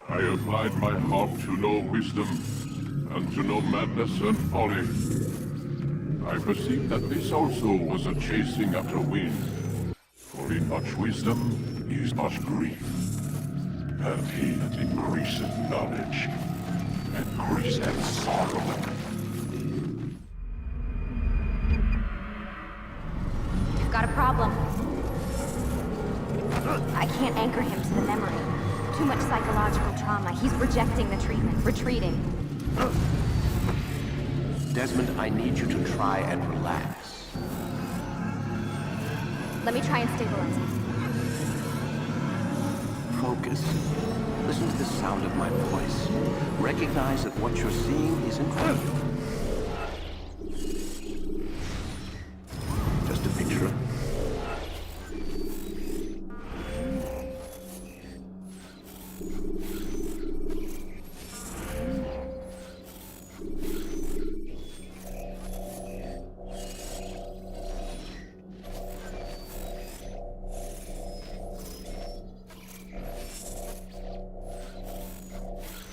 I applied my heart to know wisdom, and to know madness and folly. I perceived that this also was a chasing after wind. For in much wisdom is much grief. And he that increaseth knowledge, increaseth sorrow. I've got a problem. I can't anchor him to the memory. Too much psychological trauma. He's rejecting the treatment, retreating. Desmond, I need you to try and relax. Let me try and stabilize him. Focus. Listen to the sound of my voice. Recognize that what you're seeing is in front of you. Just a picture.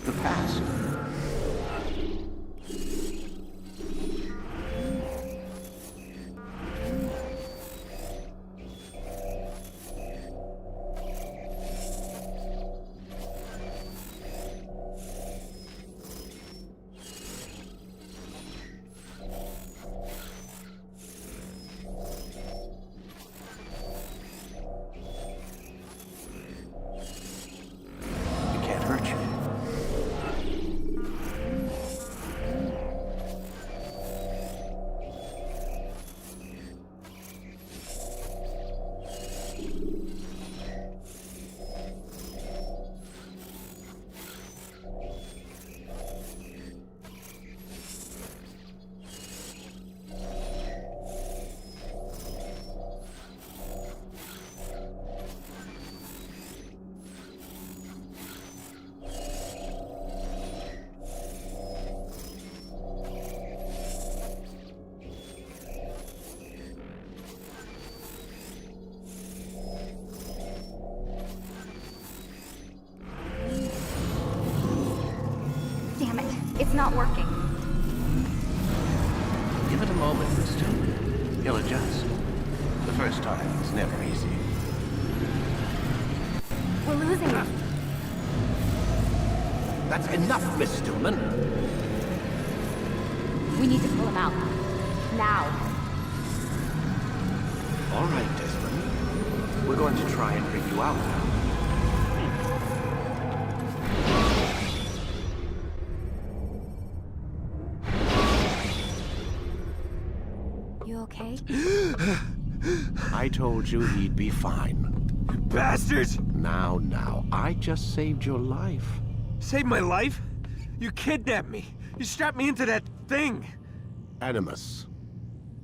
The past. It can't hurt you. Damn it. It's not working. Give it a moment, mister. He'll adjust. The first time is never easy. We're losing him. That's enough, Miss Stillman. We need to pull him out. Now. All right, Desmond. We're going to try and bring you out now. You okay? I told you he'd be fine. Bastards! Now, I just saved your life. Saved my life? You kidnapped me. You strapped me into that thing. Animus.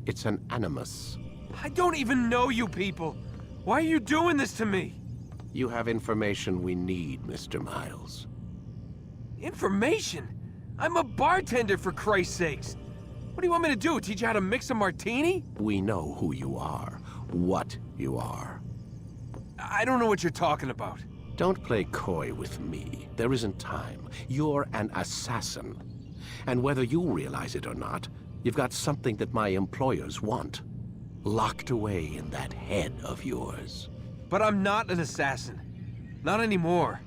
It's an animus. I don't even know you people. Why are you doing this to me? You have information we need, Mr. Miles. Information? I'm a bartender, for Christ's sakes. What do you want me to do? Teach you how to mix a martini? We know who you are, what you are. I don't know what you're talking about. Don't play coy with me. There isn't time. You're an assassin. And whether you realize it or not, you've got something that my employers want. Locked away in that head of yours. But I'm not an assassin. Not anymore.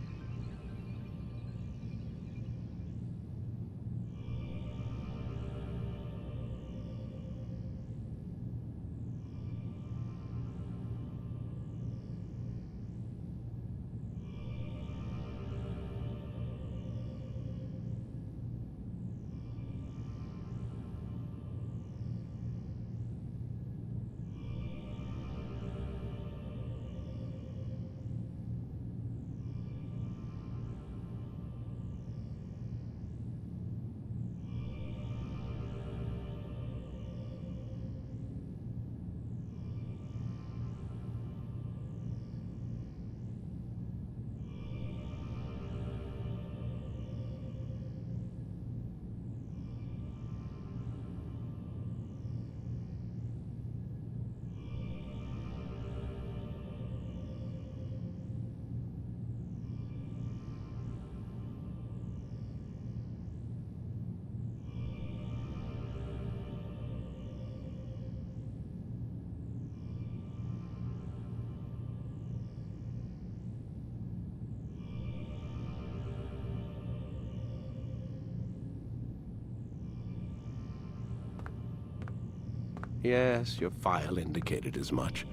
Yes, your file indicated as much.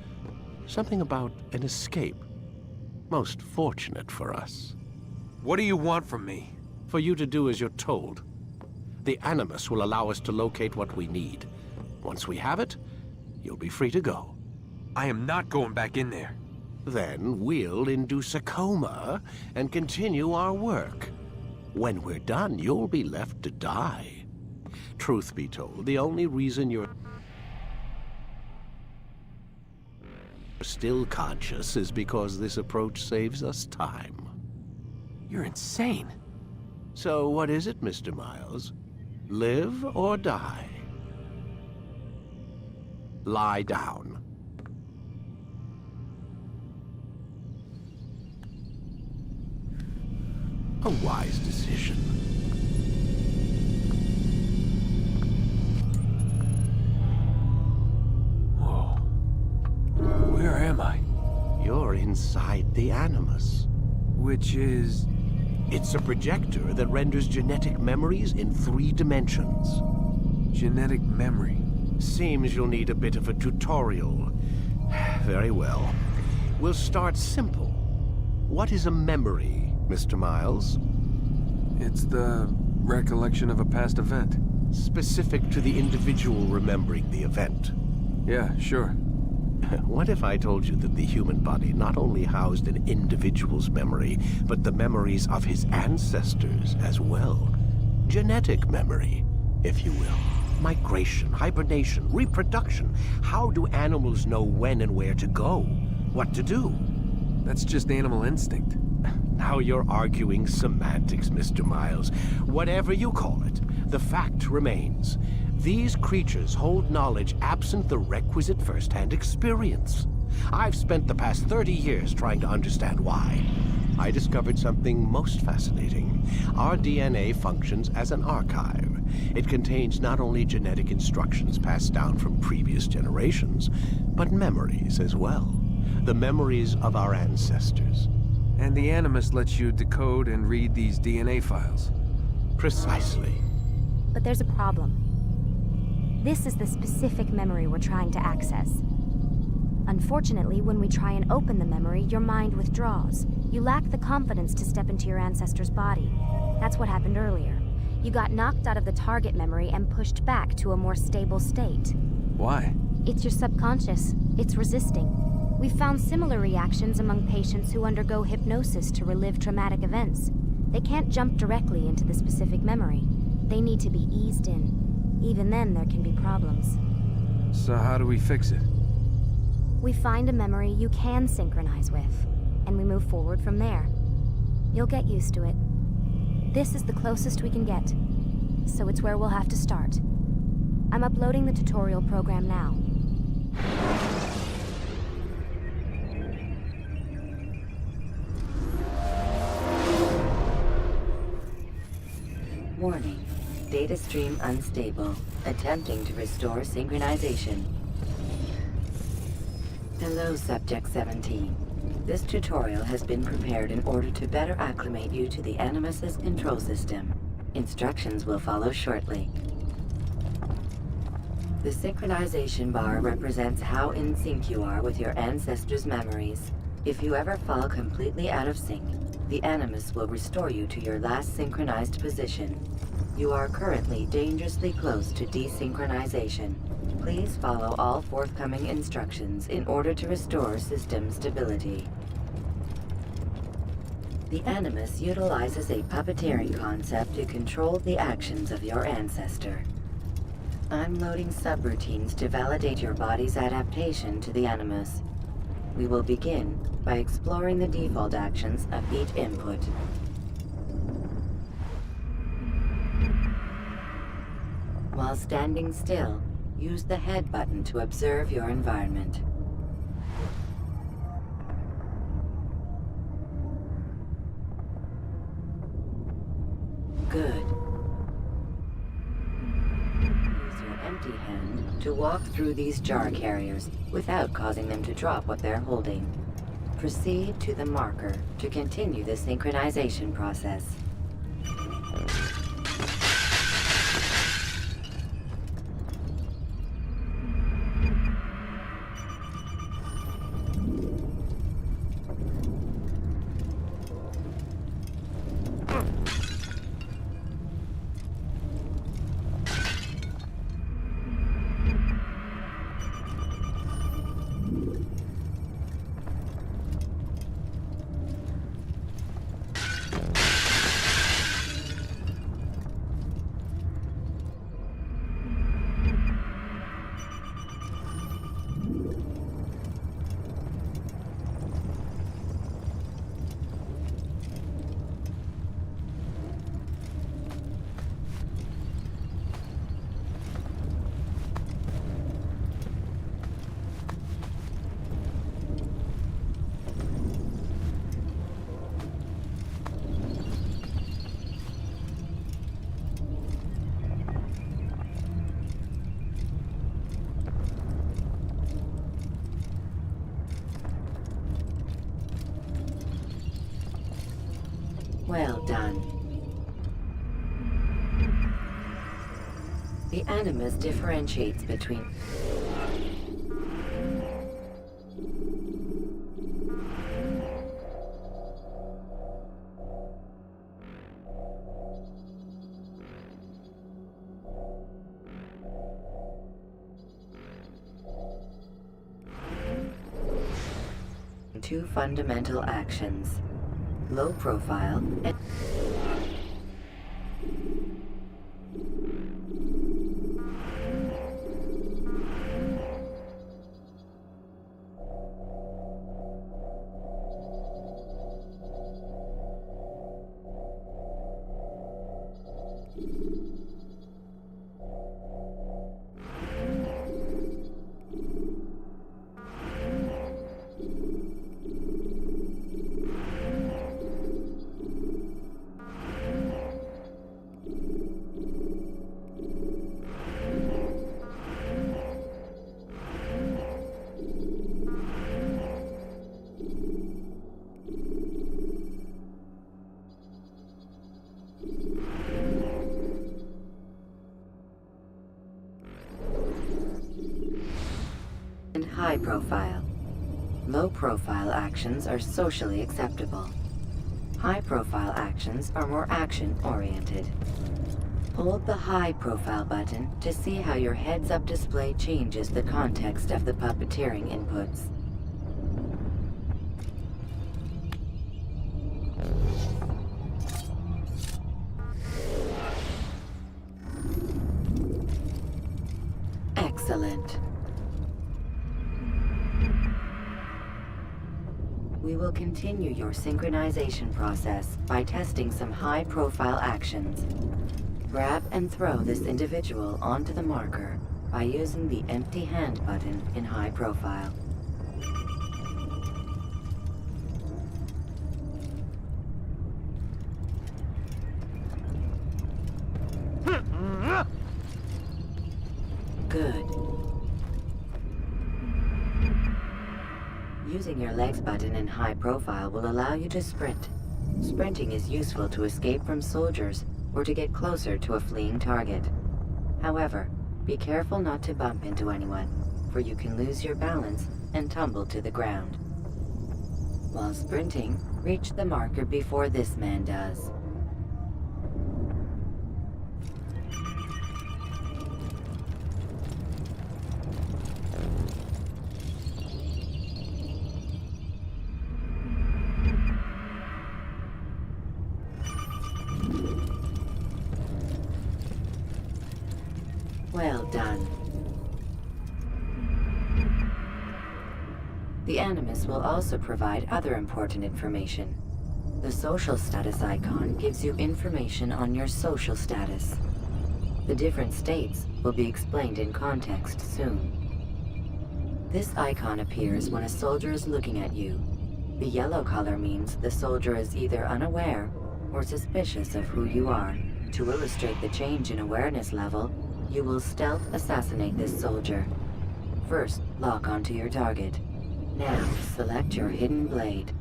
Something about an escape. Most fortunate for us. What do you want from me? For you to do as you're told. The Animus will allow us to locate what we need. Once we have it, you'll be free to go. I am not going back in there. Then we'll induce a coma and continue our work. When we're done, you'll be left to die. Truth be told, the only reason you're still conscious is because this approach saves us time. You're insane. So what is it, Mr. Miles? Live or die? Lie down. A wise decision. Whoa. Where am I? You're inside the Animus. Which is... It's a projector that renders genetic memories in 3 dimensions. genetic memory. Seems you'll need a bit of a tutorial. Very well. We'll start simple. What is a memory, Mr. Miles? It's the recollection of a past event. Specific to the individual remembering the event. Yeah, sure. What if I told you that the human body not only housed an individual's memory, but the memories of his ancestors as well? Genetic memory, if you will. Migration, hibernation, reproduction. How do animals know when and where to go? What to do? That's just animal instinct. Now you're arguing semantics, Mr. Miles. Whatever you call it, the fact remains. These creatures hold knowledge absent the requisite first-hand experience. I've spent the past 30 years trying to understand why. I discovered something most fascinating. Our DNA functions as an archive. It contains not only genetic instructions passed down from previous generations, but memories as well. The memories of our ancestors. And the Animus lets you decode and read these DNA files. Precisely. But there's a problem. This is the specific memory we're trying to access. Unfortunately, when we try and open the memory, your mind withdraws. You lack the confidence to step into your ancestor's body. That's what happened earlier. You got knocked out of the target memory and pushed back to a more stable state. Why? It's your subconscious. It's resisting. We've found similar reactions among patients who undergo hypnosis to relive traumatic events. They can't jump directly into the specific memory. They need to be eased in. Even then, there can be problems. So how do we fix it? We find a memory you can synchronize with, and we move forward from there. You'll get used to it. This is the closest we can get, so it's where we'll have to start. I'm uploading the tutorial program now. Data stream unstable. Attempting to restore synchronization. Hello, Subject 17. This tutorial has been prepared in order to better acclimate you to the Animus's control system. Instructions will follow shortly. The synchronization bar represents how in sync you are with your ancestors' memories. If you ever fall completely out of sync, the Animus will restore you to your last synchronized position. You are currently dangerously close to desynchronization. Please follow all forthcoming instructions in order to restore system stability. The Animus utilizes a puppeteering concept to control the actions of your ancestor. I'm loading subroutines to validate your body's adaptation to the Animus. We will begin by exploring the default actions of each input. While standing still, use the head button to observe your environment. Good. Use your empty hand to walk through these jar carriers without causing them to drop what they're holding. Proceed to the marker to continue the synchronization process. Well done. The Animus differentiates between two fundamental actions. Low profile and high profile. Low profile actions are socially acceptable. High profile actions are more action oriented. Hold the high profile button to see how your heads-up display changes the context of the puppeteering inputs. Excellent. We will continue your synchronization process by testing some high-profile actions. Grab and throw this individual onto the marker by using the empty hand button in high profile. Using your legs button in high profile will allow you to sprint. Sprinting is useful to escape from soldiers or to get closer to a fleeing target. However, be careful not to bump into anyone, for you can lose your balance and tumble to the ground. While sprinting, reach the marker before this man does. Well done. The Animus will also provide other important information. The social status icon gives you information on your social status. The different states will be explained in context soon. This icon appears when a soldier is looking at you. The yellow color means the soldier is either unaware or suspicious of who you are. To illustrate the change in awareness level, you will stealth assassinate this soldier. First, lock onto your target. Now, select your hidden blade.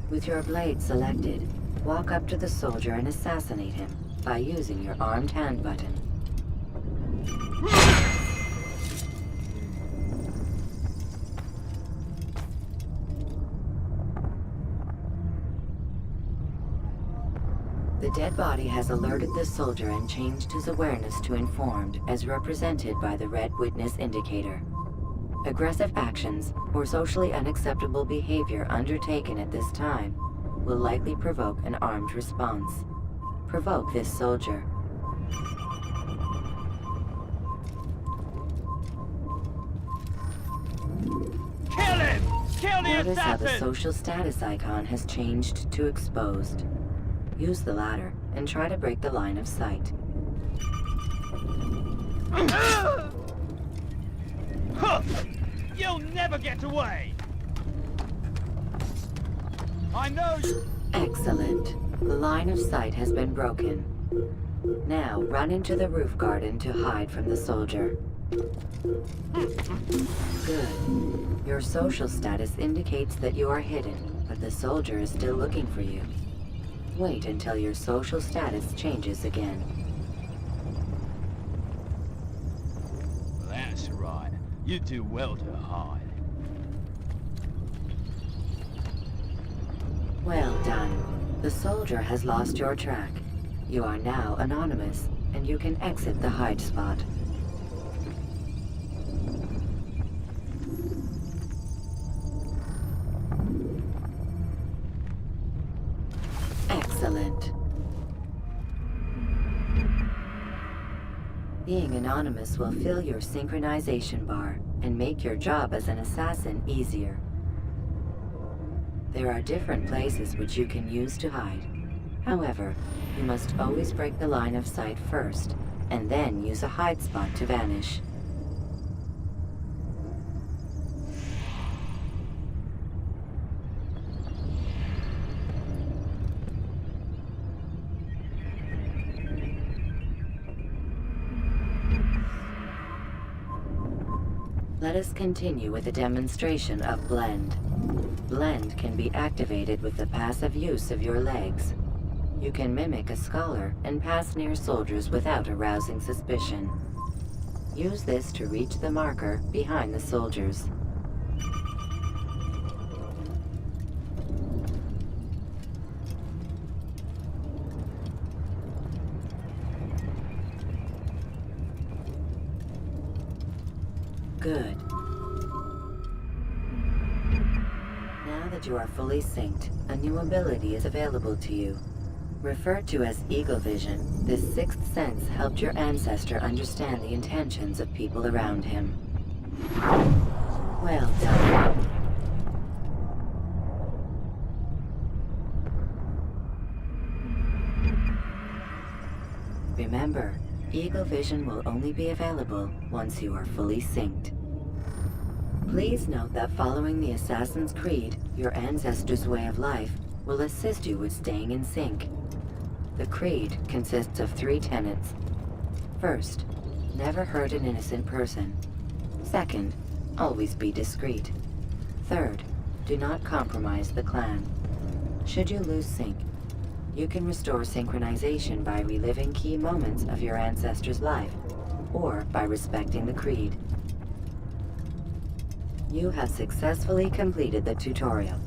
With your blade selected, walk up to the soldier and assassinate him by using your armed hand button. The dead body has alerted the soldier and changed his awareness to informed, as represented by the red witness indicator. Aggressive actions or socially unacceptable behavior undertaken at this time will likely provoke an armed response. Provoke this soldier. Kill him! Kill the Notice how the assassin! social status icon has changed to exposed. Use the latter and try to break the line of sight. Huh! You'll never get away! I know you... Excellent. The line of sight has been broken. Now run into the roof garden to hide from the soldier. Good. Your social status indicates that you are hidden, but the soldier is still looking for you. Wait until your social status changes again. That's right. You do well to hide. Well done. The soldier has lost your track. You are now anonymous, and you can exit the hide spot. Excellent. Being anonymous will fill your synchronization bar and make your job as an assassin easier. There are different places which you can use to hide. However, you must always break the line of sight first, and then use a hide spot to vanish. Let us continue with a demonstration of Blend. Blend can be activated with the passive use of your legs. You can mimic a scholar and pass near soldiers without arousing suspicion. Use this to reach the marker behind the soldiers. Good. Now that you are fully synced, a new ability is available to you. Referred to as Eagle Vision, this sixth sense helped your ancestor understand the intentions of people around him. Well done. Remember, Eagle Vision will only be available once you are fully synced. Please note that following the Assassin's Creed, your ancestors' way of life will assist you with staying in sync. The Creed consists of 3 tenets. First, never hurt an innocent person. Second, Always be discreet. Third, do not compromise the clan. Should you lose sync, you can restore synchronization by reliving key moments of your ancestor's life, or by respecting the creed. You have successfully completed the tutorial.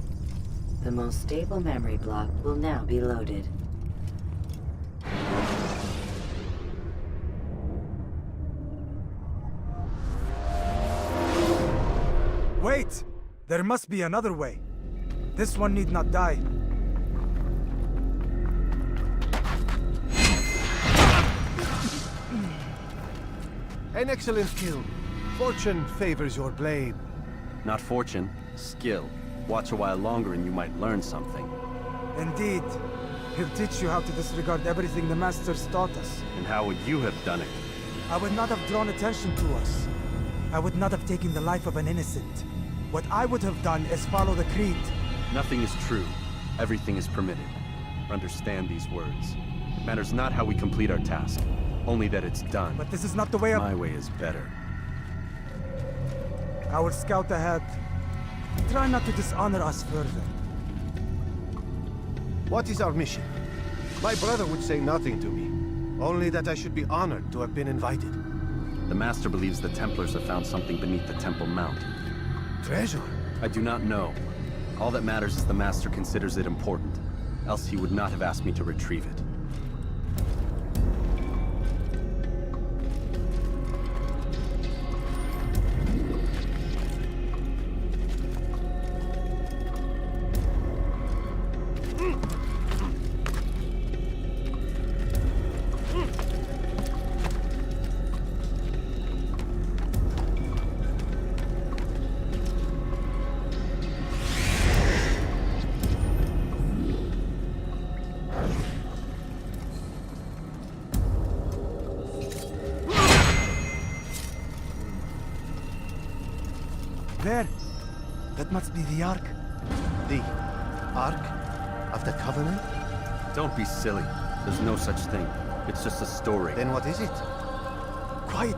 The most stable memory block will now be loaded. Wait! There must be another way. This one need not die. An excellent kill. Fortune favors your blade. Not fortune, skill. Watch a while longer and you might learn something. Indeed. He'll teach you how to disregard everything the Masters taught us. And how would you have done it? I would not have drawn attention to us. I would not have taken the life of an innocent. What I would have done is follow the creed. Nothing is true. Everything is permitted. Understand these words. It matters not how we complete our task, only that it's done. But this is not the way of... My way is better. I will scout ahead. Try not to dishonor us further. What is our mission? My brother would say nothing to me. Only that I should be honored to have been invited. The Master believes the Templars have found something beneath the Temple Mount. Treasure? I do not know. All that matters is the Master considers it important. Else he would not have asked me to retrieve it. There! That must be the Ark. The Ark of the Covenant? Don't be silly. There's no such thing. It's just a story. Then what is it? Quiet!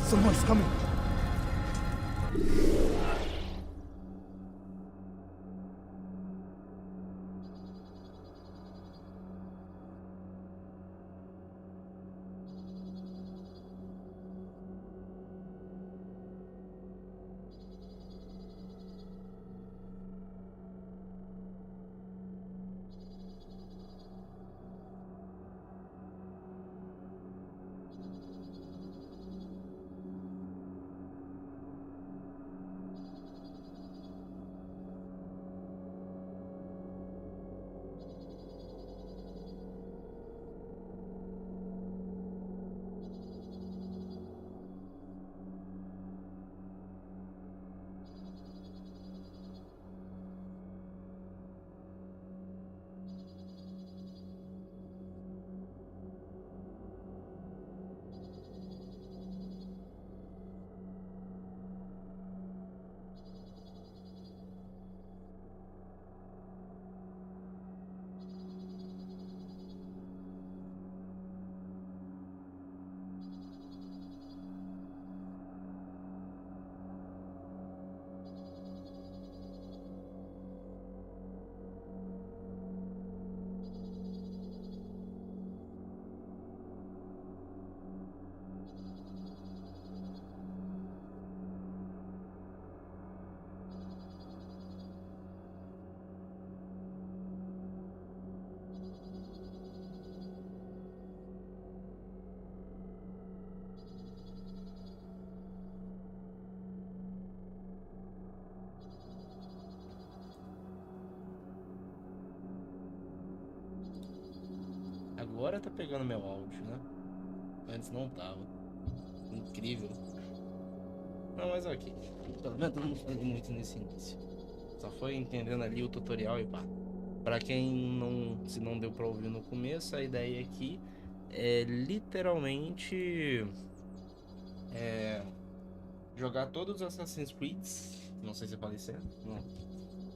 Someone's coming. Agora tá pegando meu áudio, né? Antes não tava. Incrível. Não, mas ok. Pelo menos eu não falei muito nesse início. Só foi entendendo ali o tutorial e pá. Pra quem se não deu pra ouvir no começo, a ideia aqui é literalmente jogar todos os Assassin's Creed. Não sei se pode ser, não.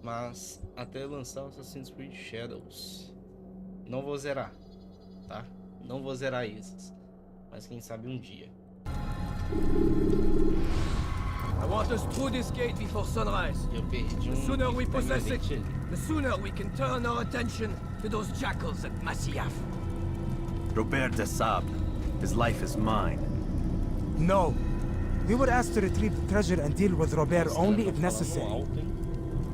Mas até lançar o Assassin's Creed Shadows. Não vou zerar, tá? Não vou zerar esses, mas quem sabe um dia. I want us through this gate before sunrise. The sooner we possess it, the sooner we can turn our attention to those jackals at Masyaf. Robert de Sable. His life is mine. No. We were asked to retrieve the treasure and deal with Robert only if necessary.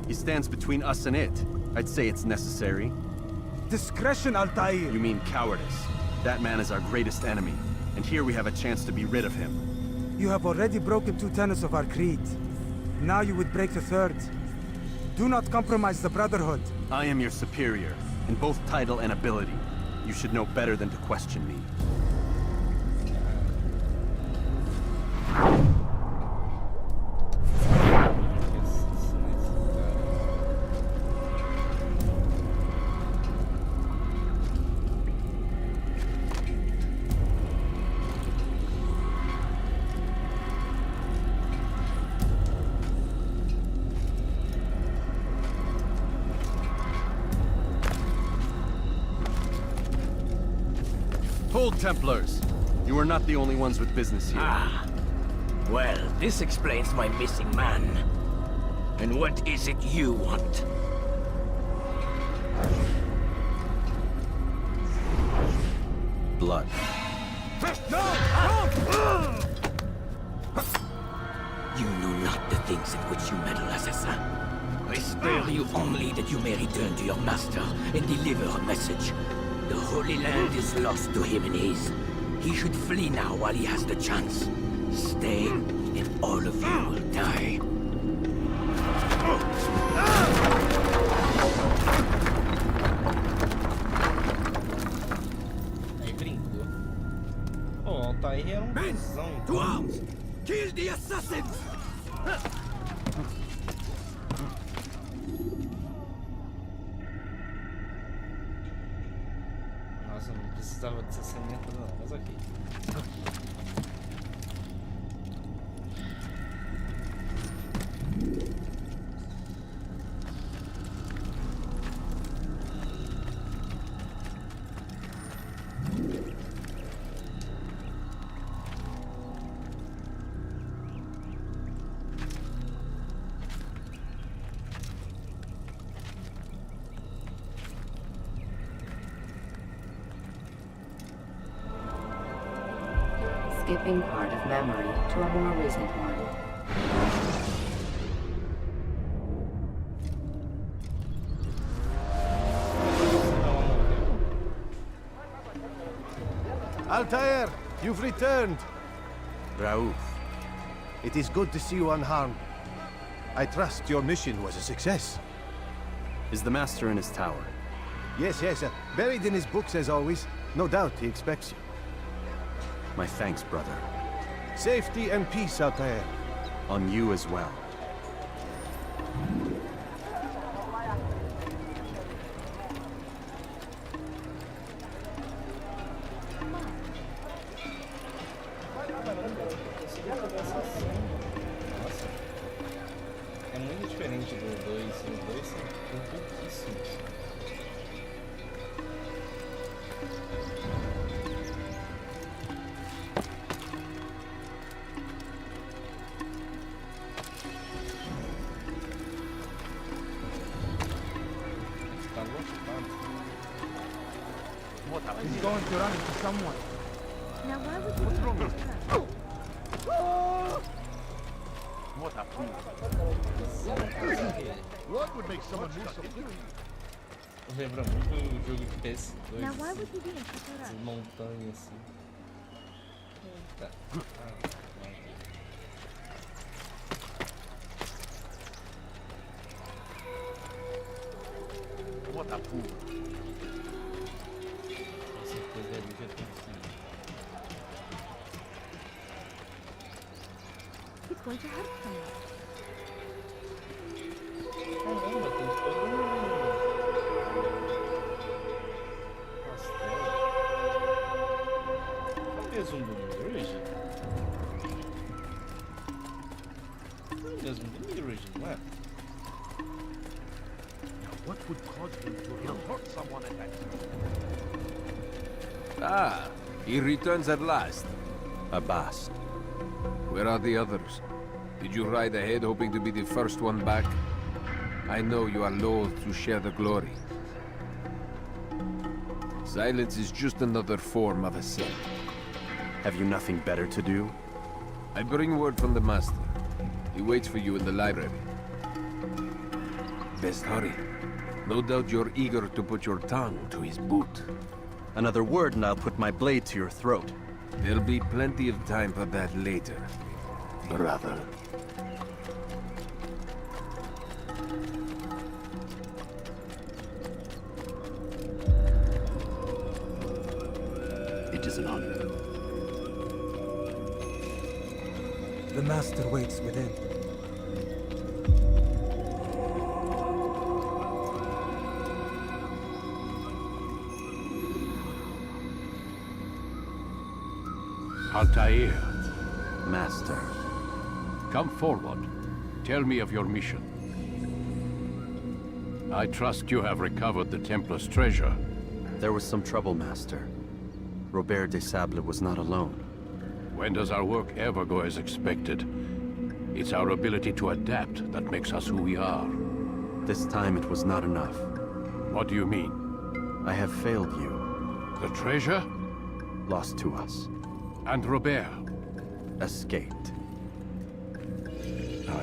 He stands between us and it. I'd say it's necessary. Discretion, Altair! You mean cowardice. That man is our greatest enemy, and here we have a chance to be rid of him. You have already broken 2 tenets of our creed. Now you would break the 3rd. Do not compromise the Brotherhood. I am your superior, in both title and ability. You should know better than to question me. Hold, Templars! You are not the only ones with business here. Ah. Well, this explains my missing man. And what is it you want? Blood. You know not the things in which you meddle, assassin. I spare you only that you may return to your master and deliver a message. The Holy Land is lost to him and his. He should flee now while he has the chance. Stay, and all of you will die. Aí brincou. Pô, o Altair é um cuzão. To arms! Kill the assassins! Nossa, não precisava dessa cena toda não, mas ok. Skipping part of memory to a more recent one. Altair, you've returned. Raouf. It is good to see you unharmed. I trust your mission was a success. Is the Master in his tower? Yes, buried in his books as always. No doubt he expects you. My thanks, brother. Safety and peace, Altair. On you as well. Nossa, é muito diferente do 2. O 2 são pouquíssimos. He's going to run into someone. Now why would you do that? What would make someone move so quickly? Lembra muito o jogo de PS2. Now why would you do that? Essas montanhas assim. Eita. What a fool. Com certeza ali já tem que ir. He's going to hurt someone. Caramba, tem todo castelo. Qual é o mesmo do Mirage? É o mesmo do Mirage, não é? What would cause him to hurt someone at that time? Ah, he returns at last. Abbas. Where are the others? Did you ride ahead hoping to be the first one back? I know you are loath to share the glory. Silence is just another form of assent. Have you nothing better to do? I bring word from the Master. He waits for you in the library. Best hurry. No doubt you're eager to put your tongue to his boot. Another word and I'll put my blade to your throat. There'll be plenty of time for that later, brother. It is an honor. The Master waits within. Altair, Master. come forward. Tell me of your mission. I trust you have recovered the Templar's treasure. There was some trouble, Master. Robert de Sable was not alone. When does our work ever go as expected? It's our ability to adapt that makes us who we are. This time it was not enough. What do you mean? I have failed you. The treasure? Lost to us. And Robert? Escaped.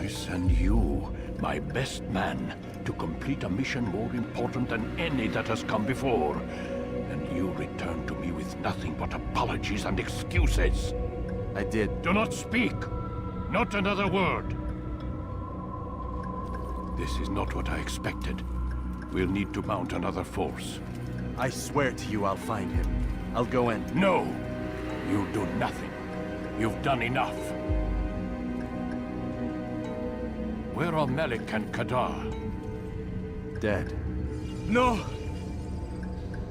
I send you, my best man, to complete a mission more important than any that has come before. And you return to me with nothing but apologies and excuses. I did. Do not speak! Not another word! This is not what I expected. We'll need to mount another force. I swear to you I'll find him. I'll go in. No! You do nothing. You've done enough. Where are Melik and Kadar? Dead. No!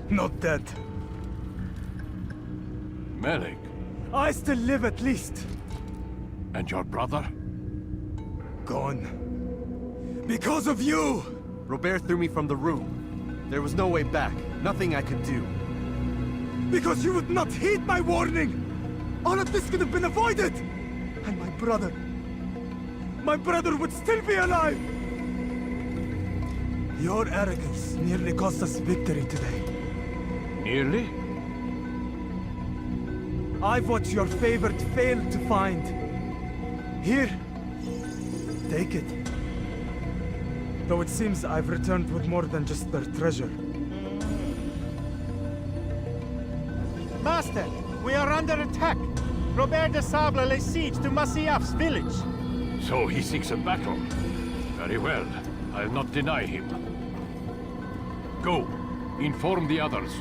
Not dead. Melik? I still live at least. And your brother? Gone. Because of you! Robert threw me from the room. There was no way back. Nothing I could do. Because you would not heed my warning! All of this could have been avoided! And my brother would still be alive! Your arrogance nearly cost us victory today. Nearly? I've what your favorite failed to find. Here, take it. Though it seems I've returned with more than just their treasure. Master, we are under attack. Robert de Sable lays siege to Masyaf's village. So he seeks a battle. Very well. I'll not deny him. Go. Inform the others.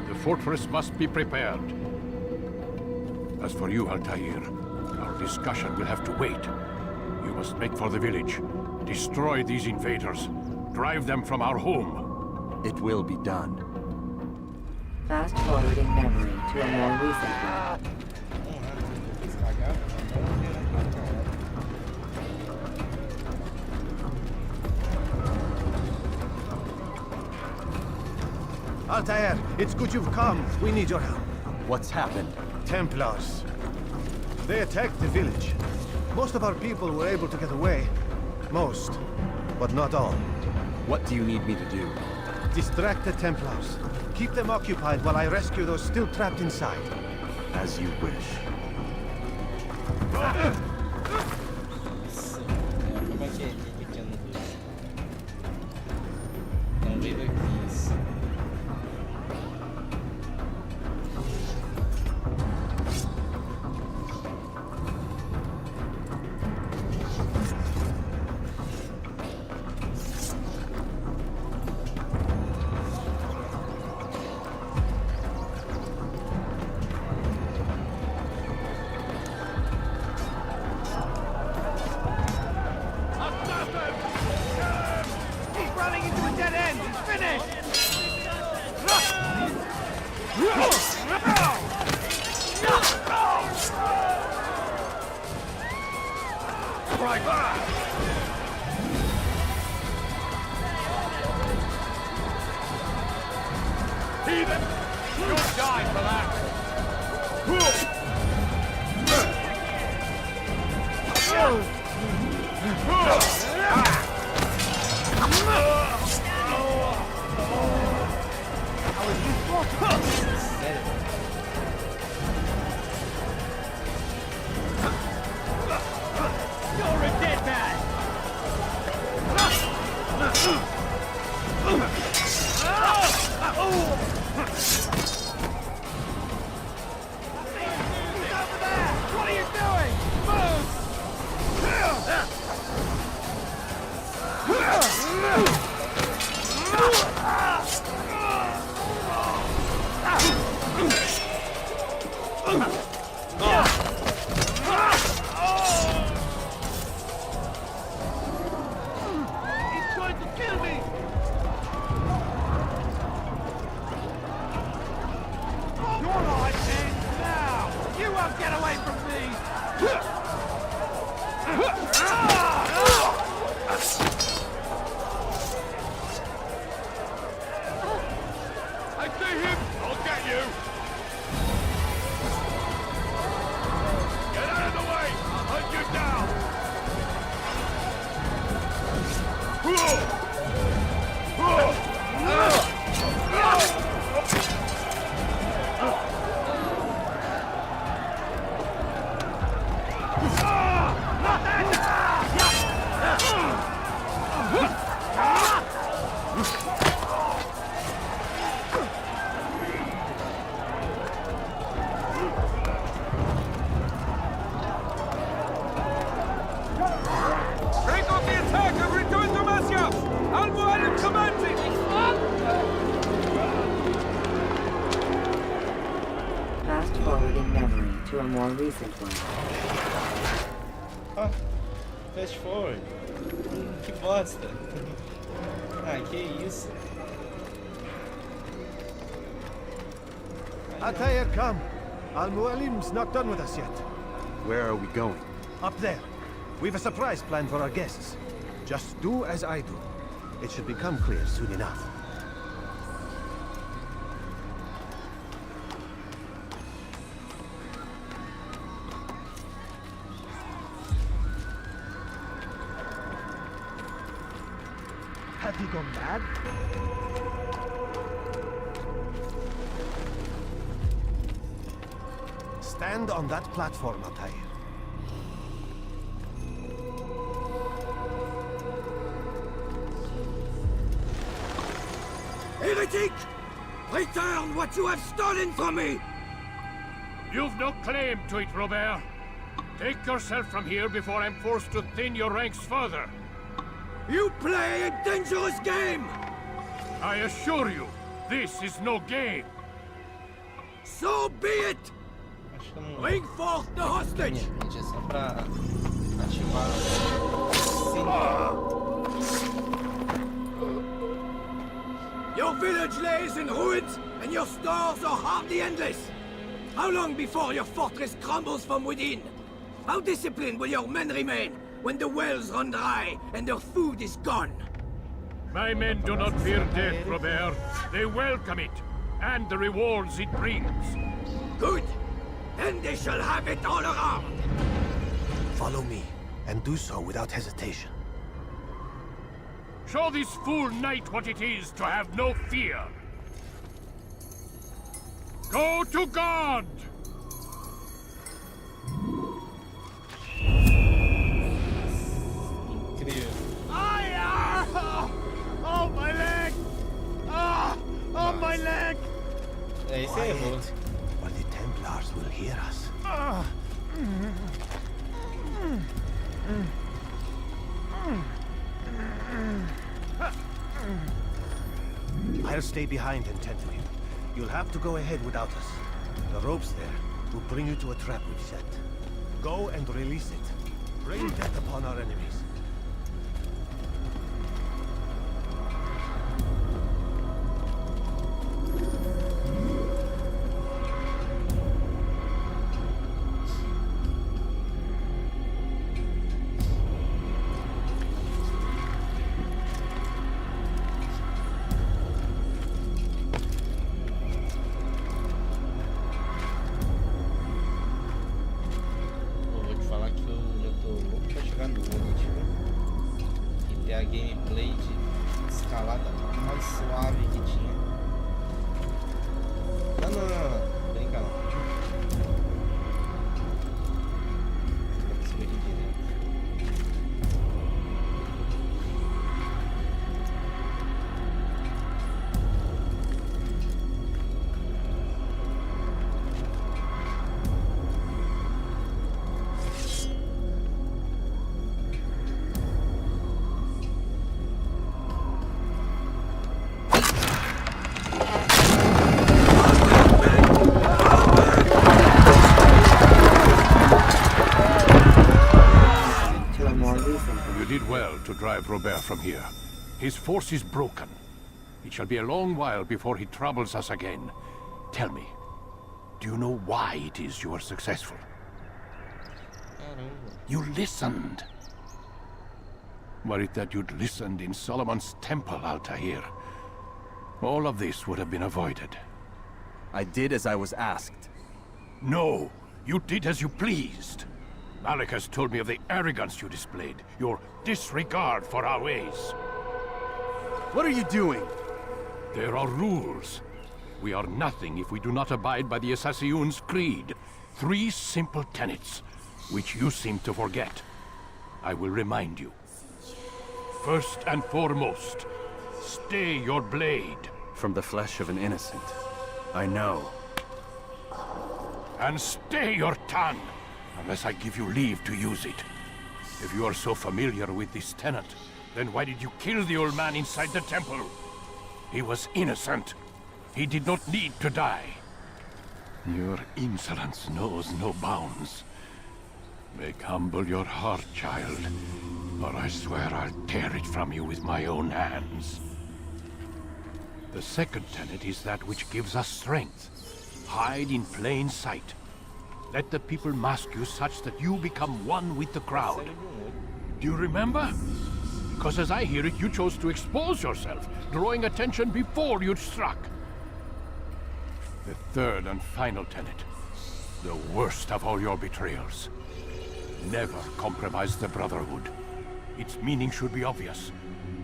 The fortress must be prepared. As for you, Altair, our discussion will have to wait. You must make for the village. Destroy these invaders. Drive them from our home. It will be done. Fast-forwarding memory to a more recent one. Altair, it's good you've come. We need your help. What's happened? Templars. They attacked the village. Most of our people were able to get away. Most, but not all. What do you need me to do? Distract the Templars. Keep them occupied while I rescue those still trapped inside. As you wish. Como é que é pequeno dois? Não veio daqui isso. He's running into a dead end. It's finished. Right back! Heathen! You'll die for that! You're a dead man! What are you doing? Move! He's trying to kill me! Your life ends now! You won't get away from me! I see him! I'll get you! Get out of the way! I'll hunt you down! Break off the attack and return to Masya! Al-Mu'alim commanding! Fast forward in memory to a more recent one. Ah, fast forward. Que bosta. Ah, que isso. Altair, come. Al-Mu'alim's not done with us yet. Where are we going? Up there. We've a surprise planned for our guests. Just do as I do. It should become clear soon enough. Have you gone mad? Stand on that platform, Altair. Heretic! Return what you have stolen from me! You've no claim to it, Robert. Take yourself from here before I'm forced to thin your ranks further. You play a dangerous game! I assure you, this is no game. So be it! Acho que eu não... Bring forth the hostage! Gente, é só pra ativar o sininho. Your village lays in ruins, and your stores are hardly endless. How long before your fortress crumbles from within? How disciplined will your men remain when the wells run dry and their food is gone? My men do not fear death, Robert. They welcome it, and the rewards it brings. Good. Then they shall have it all around. Follow me, and do so without hesitation. Show this fool knight what it is to have no fear. Go to God! Incrível. Oh, my leg! Oh, my leg! É, esse é errou. Or the Templars will hear us. I'll stay behind and tend to you. You'll have to go ahead without us. The ropes there will bring you to a trap we've set. Go and release it. Bring death upon our enemies. A gameplay de escalada mais suave que tinha. Não. drive Robert from here. His force is broken. It shall be a long while before he troubles us again. Tell me, do you know why it is you are successful? You listened. Were it that you'd listened in Solomon's temple, Altair, all of this would have been avoided. I did as I was asked. No, you did as you pleased. Malik has told me of the arrogance you displayed, your disregard for our ways. What are you doing? There are rules. We are nothing if we do not abide by the Assassinos' creed. 3 simple tenets, which you seem to forget. I will remind you. First and foremost, stay your blade. From the flesh of an innocent. I know. And stay your tongue, unless I give you leave to use it. If you are so familiar with this tenet, then why did you kill the old man inside the temple? He was innocent. He did not need to die. Your insolence knows no bounds. Make humble your heart, child, or I swear I'll tear it from you with my own hands. The second tenet is that which gives us strength. Hide in plain sight. Let the people mask you such that you become one with the crowd. Do you remember? Because as I hear it, you chose to expose yourself, drawing attention before you'd struck. The third and final tenet, the worst of all your betrayals. Never compromise the Brotherhood. Its meaning should be obvious.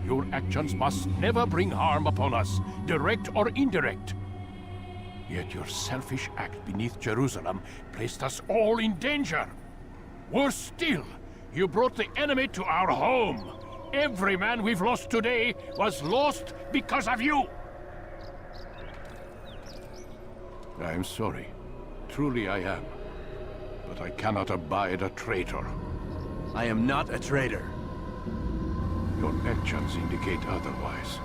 Your actions must never bring harm upon us, direct or indirect. Yet your selfish act beneath Jerusalem placed us all in danger. Worse still, you brought the enemy to our home. Every man we've lost today was lost because of you. I am sorry. Truly I am. But I cannot abide a traitor. I am not a traitor. Your actions indicate otherwise.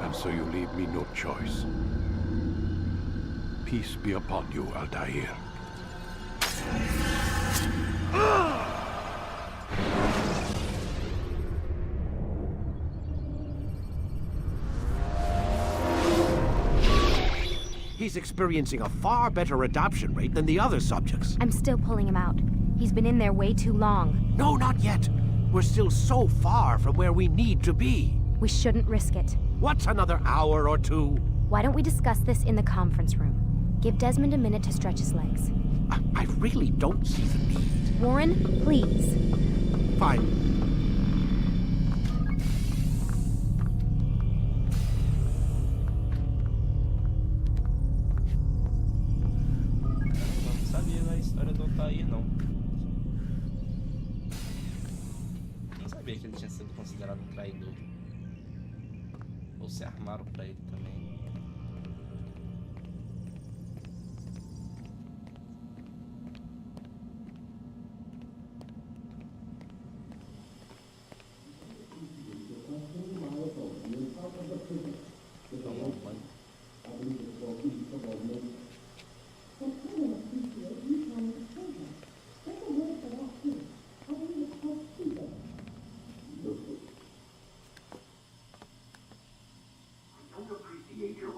And so you leave me no choice. Peace be upon you, Altair. He's experiencing a far better adoption rate than the other subjects. I'm still pulling him out. He's been in there way too long. No, not yet. We're still so far from where we need to be. We shouldn't risk it. What's another hour or two? Why don't we discuss this in the conference room? Give Desmond a minute to stretch his legs. I really don't see the need. Warren, please. Fine. Não sabia da história do Altair, não. Não sabia que ele tinha sido considerado um traidor. Ou se armaram pra ele também.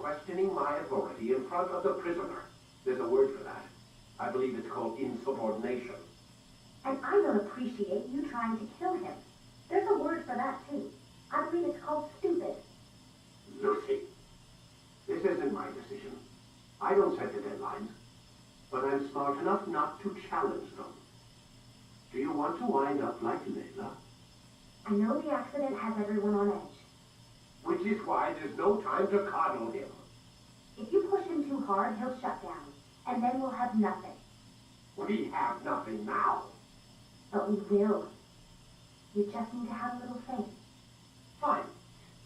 Questioning my authority in front of the prisoner. There's a word for that. I believe it's called insubordination. And I don't appreciate you trying to kill him. There's a word for that, too. I believe it's called stupid. Lucy, this isn't my decision. I don't set the deadlines. But I'm smart enough not to challenge them. Do you want to wind up like Layla? I know the accident has everyone on edge. Which is why there's no time to coddle him. If you push him too hard, he'll shut down. And then we'll have nothing. We have nothing now. But we will. You just need to have a little faith. Fine.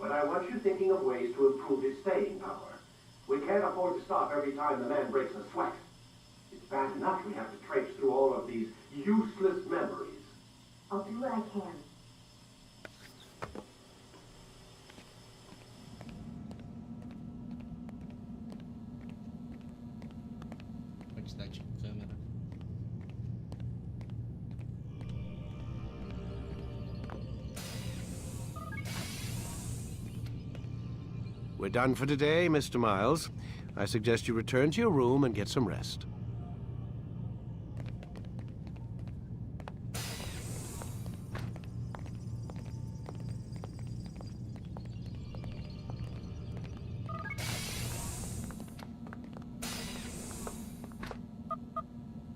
But I want you thinking of ways to improve his staying power. We can't afford to stop every time the man breaks a sweat. It's bad enough we have to traipse through all of these useless memories. I'll do what I can. Quantidade de câmera. We're done for today, Mr. Miles. I suggest you return to your room and get some rest.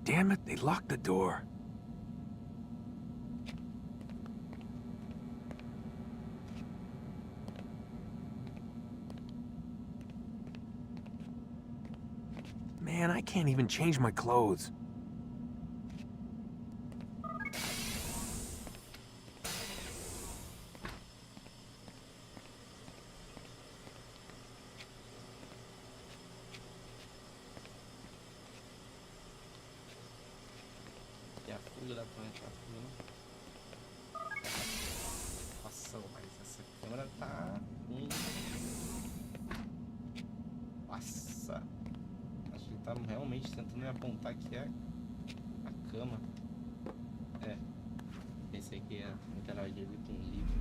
Damn it, they locked the door. Man, I can't even change my clothes. E a fuga da planta, a fuga, né? Nossa, mas essa câmera tá ruim. Nossa. Acho que ele tá realmente tentando me apontar que é a cama. É. Pensei que ia interagir ali com o livro.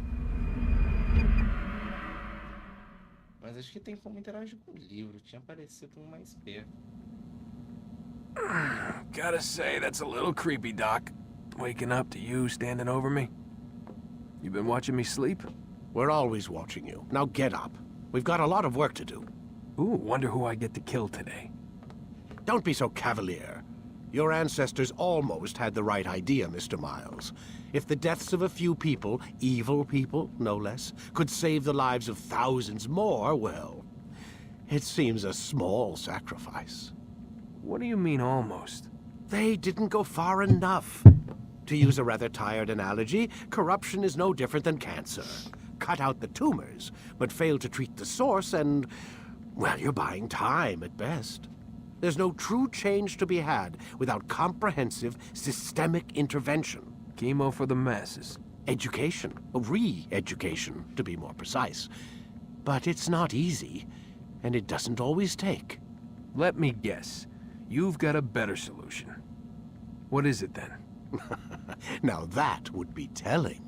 Mas acho que tem como interagir com o livro. Tinha parecido um mais perto. Gotta say, that's a little creepy, Doc. Waking up to you standing over me. You been watching me sleep? We're always watching you. Now get up. We've got a lot of work to do. Ooh, wonder who I get to kill today. Don't be so cavalier. Your ancestors almost had the right idea, Mr. Miles. If the deaths of a few people, evil people, no less, could save the lives of thousands more, well, it seems a small sacrifice. What do you mean, almost? They didn't go far enough. To use a rather tired analogy, corruption is no different than cancer. Cut out the tumors, but fail to treat the source and, well, you're buying time at best. There's no true change to be had without comprehensive, systemic intervention. Chemo for the masses. Education. Re-education, to be more precise. But it's not easy, and it doesn't always take. Let me guess. You've got a better solution. What is it, then? Now that would be telling.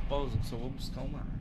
Pausa, que só vou buscar uma arma.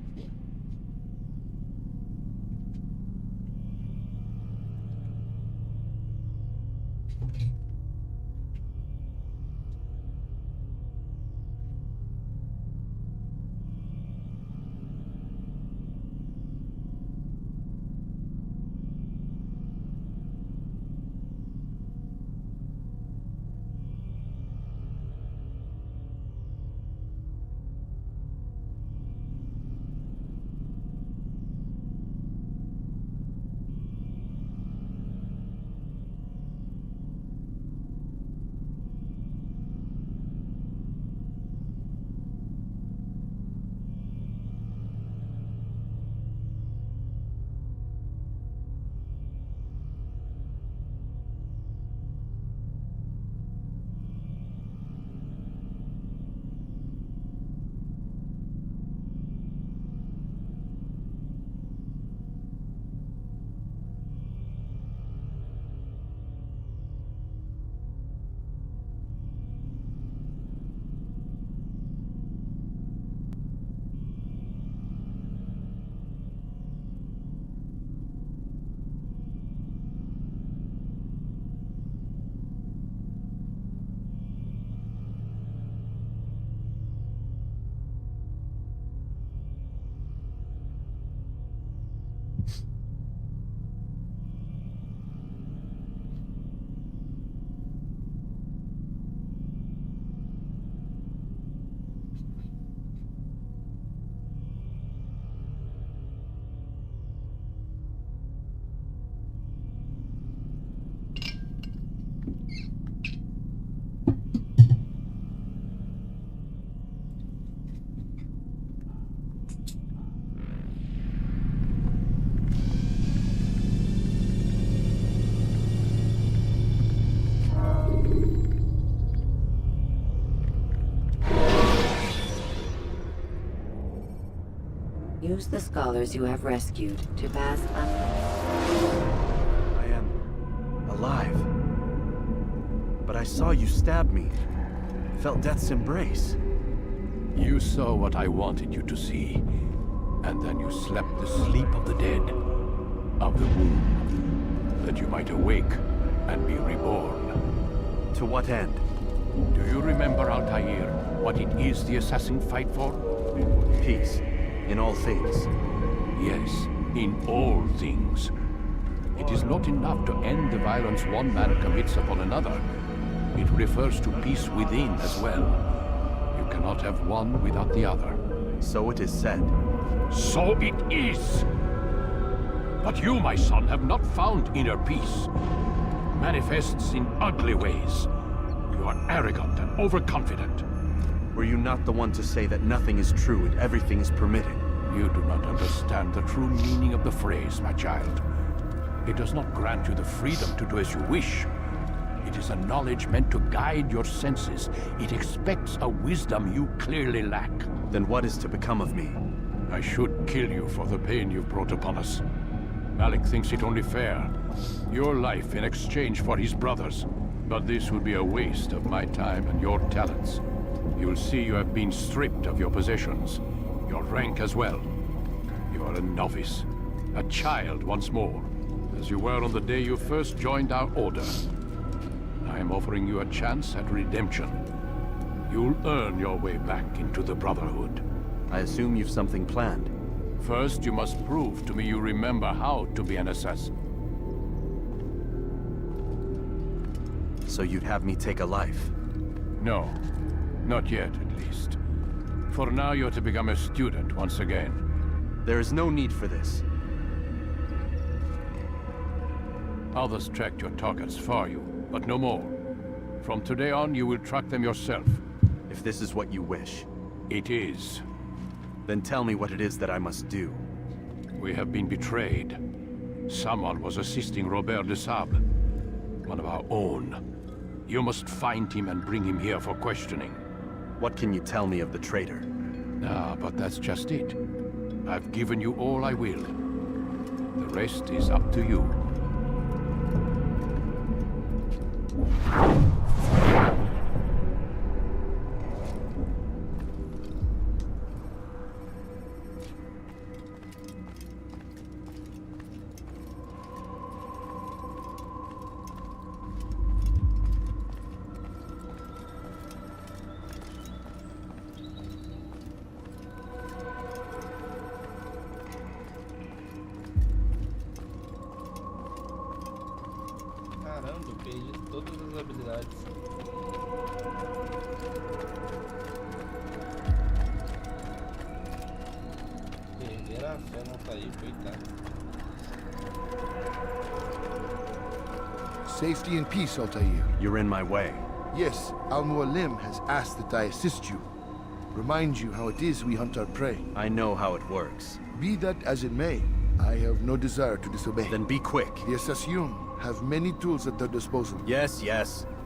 Use the scholars you have rescued to pass I am alive. But I saw you stab me. Felt death's embrace. You saw what I wanted you to see. And then you slept the sleep of the dead, of the womb, that you might awake and be reborn. To what end? Do you remember, Altair, what it is the assassins fight for? Peace. In all things. Yes, in all things. It is not enough to end the violence one man commits upon another. It refers to peace within as well. You cannot have one without the other. So it is said. So it is! But you, my son, have not found inner peace. Manifests in ugly ways. You are arrogant and overconfident. Were you not the one to say that nothing is true and everything is permitted? You do not understand the true meaning of the phrase, my child. It does not grant you the freedom to do as you wish. It is a knowledge meant to guide your senses. It expects a wisdom you clearly lack. Then what is to become of me? I should kill you for the pain you've brought upon us. Malik thinks it only fair. Your life in exchange for his brother's. But this would be a waste of my time and your talents. You will see you have been stripped of your possessions. Your rank as well. You are a novice. A child once more. As you were on the day you first joined our order. I am offering you a chance at redemption. You'll earn your way back into the Brotherhood. I assume you've something planned. First, you must prove to me you remember how to be an assassin. So you'd have me take a life? No. Not yet, at least. For now, you're to become a student once again. There is no need for this. Others tracked your targets for you, but no more. From today on, you will track them yourself. If this is what you wish. It is. Then tell me what it is that I must do. We have been betrayed. Someone was assisting Robert de Sable, one of our own. You must find him and bring him here for questioning. What can you tell me of the traitor? Ah, but that's just it. I've given you all I will. The rest is up to you. Caramba, eu perdi todas as habilidades. Perder a fé não tá aí, coitado. Safety and peace, Altair. You're in my way. Yes, Al-Mualim has asked that I assist you. Remind you how it is we hunt our prey. I know how it works. Be that as it may, I have no desire to disobey. Then be quick. The Assassinos have many tools at their disposal. Yes.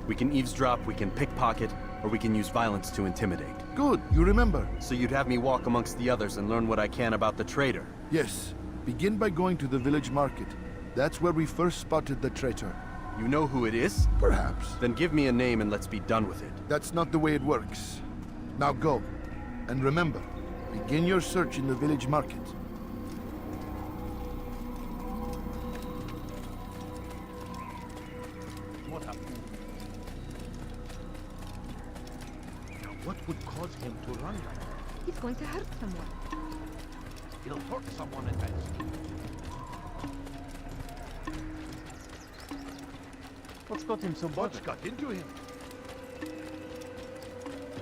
We can eavesdrop, we can pickpocket, or we can use violence to intimidate. Good, you remember. So you'd have me walk amongst the others and learn what I can about the traitor? Yes. Begin by going to the village market. That's where we first spotted the traitor. You know who it is? Perhaps. Then give me a name and let's be done with it. That's not the way it works. Now go. And remember, begin your search in the village market. What a fool. Now what would cause him to run like that? He's going to hurt someone. He'll hurt someone at best. What's got him so bothered? What's got into him?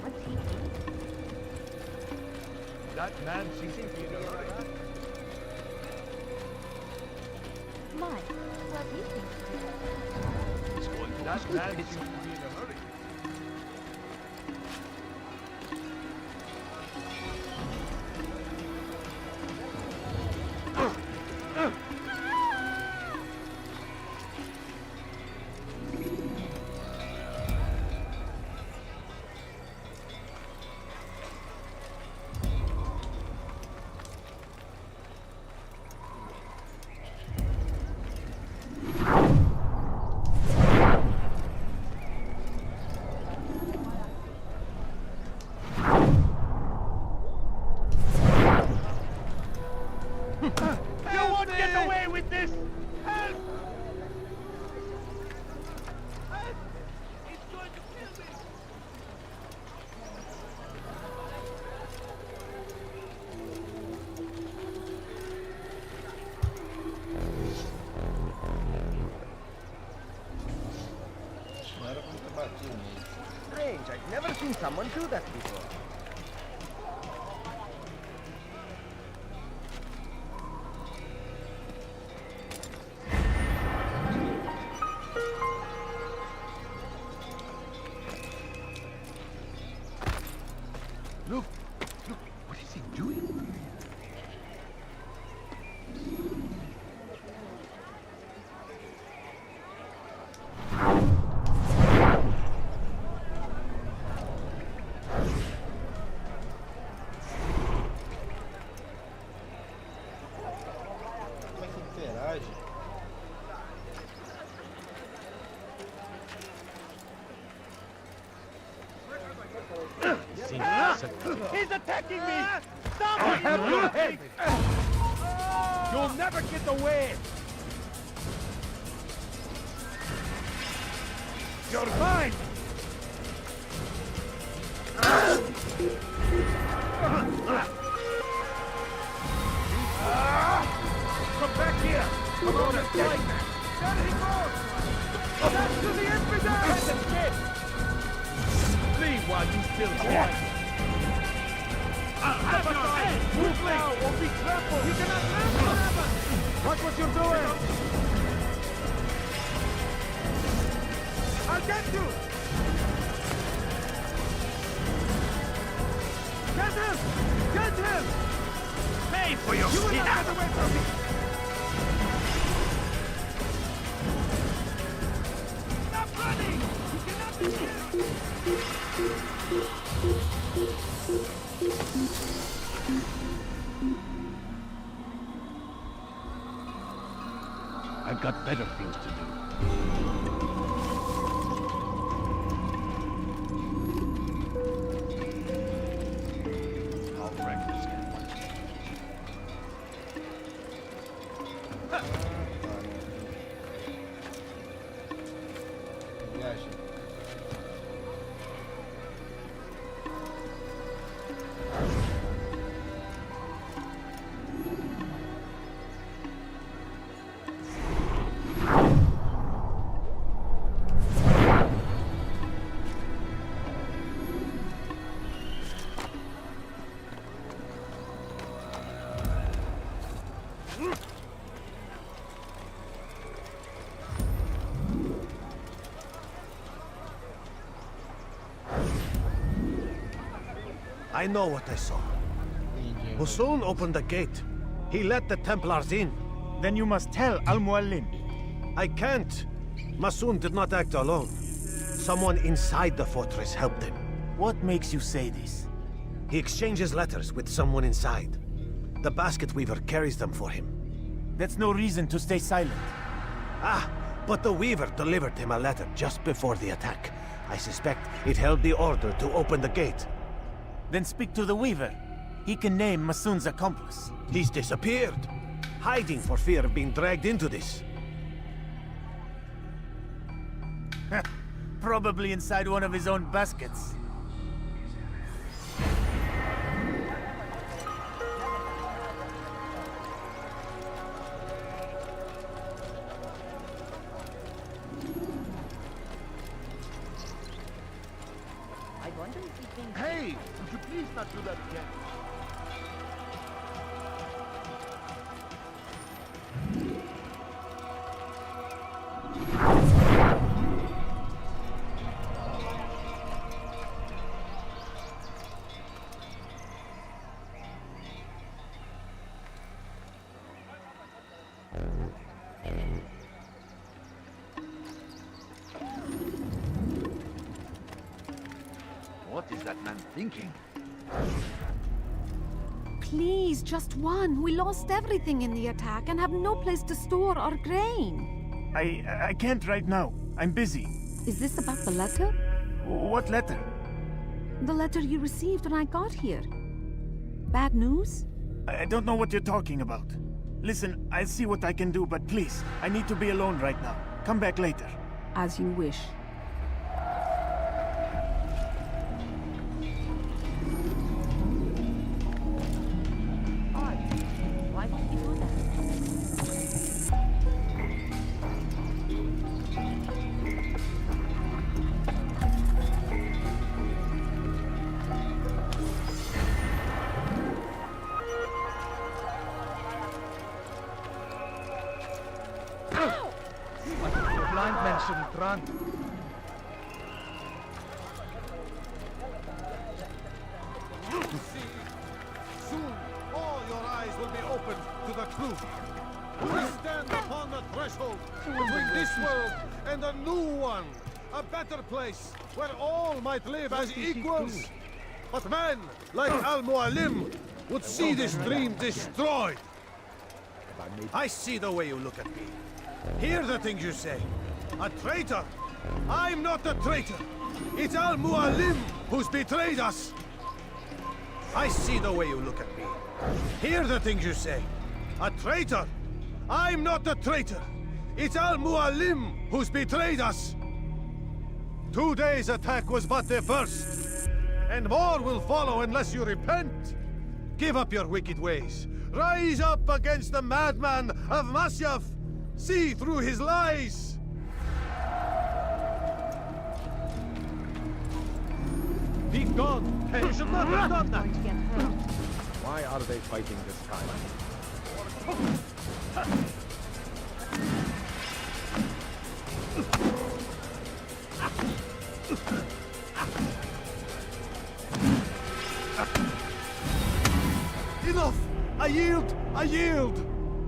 What's he doing? That man seems to be in a hurry. My, what he thinks. He's going to that man seems to be in a hurry. this! Help! Help! It's going to kill me! Não era pra ter batido nele. Strange, I've never seen someone do that before. Look, what is he doing? Como é que interage? He's attacking me! Stop it! Have your head! You'll never get away! You're mine! Come back here! Come on, let's get him! There he goes! Back to the infidel! Flee while you still can! Have your head! Move now or be trampled! You cannot trample! Watch what you're doing! I'll get you! Get him! Get him! Pay for your sin! You will not get away from me! Stop running! You cannot be here! I've got better things to do. How reckless can one be? Viagem. I know what I saw. Hussein opened the gate. He let the Templars in. Then you must tell Al-Muallim. I can't. Masoon did not act alone. Someone inside the fortress helped him. What makes you say this? He exchanges letters with someone inside. The basket weaver carries them for him. That's no reason to stay silent. Ah, but the weaver delivered him a letter just before the attack. I suspect it held the order to open the gate. Then speak to the weaver. He can name Masoon's accomplice. He's disappeared, hiding for fear of being dragged into this. Probably inside one of his own baskets. Hey! Would you please not do that again? What is that man thinking? Please, just one. We lost everything in the attack and have no place to store our grain. I can't right now. I'm busy. Is this about the letter? What letter? The letter you received when I got here. Bad news? I don't know what you're talking about. Listen, I'll see what I can do, but please, I need to be alone right now. Come back later. As you wish. Why would you do that? The blind man shouldn't run. Soon, all your eyes will be opened to the truth. We stand upon the threshold between this world and a new one. A better place where all might live as equals. But men like Al-Mualim would see this dream destroyed. I see the way you look at me. Hear the things you say. A traitor? I'm not a traitor. It's Al-Mualim who's betrayed us. I see the way you look at me. Hear the things you say. A traitor? I'm not a traitor. It's Al-Mualim who's betrayed us. Today's attack was but the first. And more will follow unless you repent. Give up your wicked ways. Rise up against the madman of Masyaf. See through his lies. Be gone. You should not have done that. Why are they fighting this time? Enough! I yield! I yield!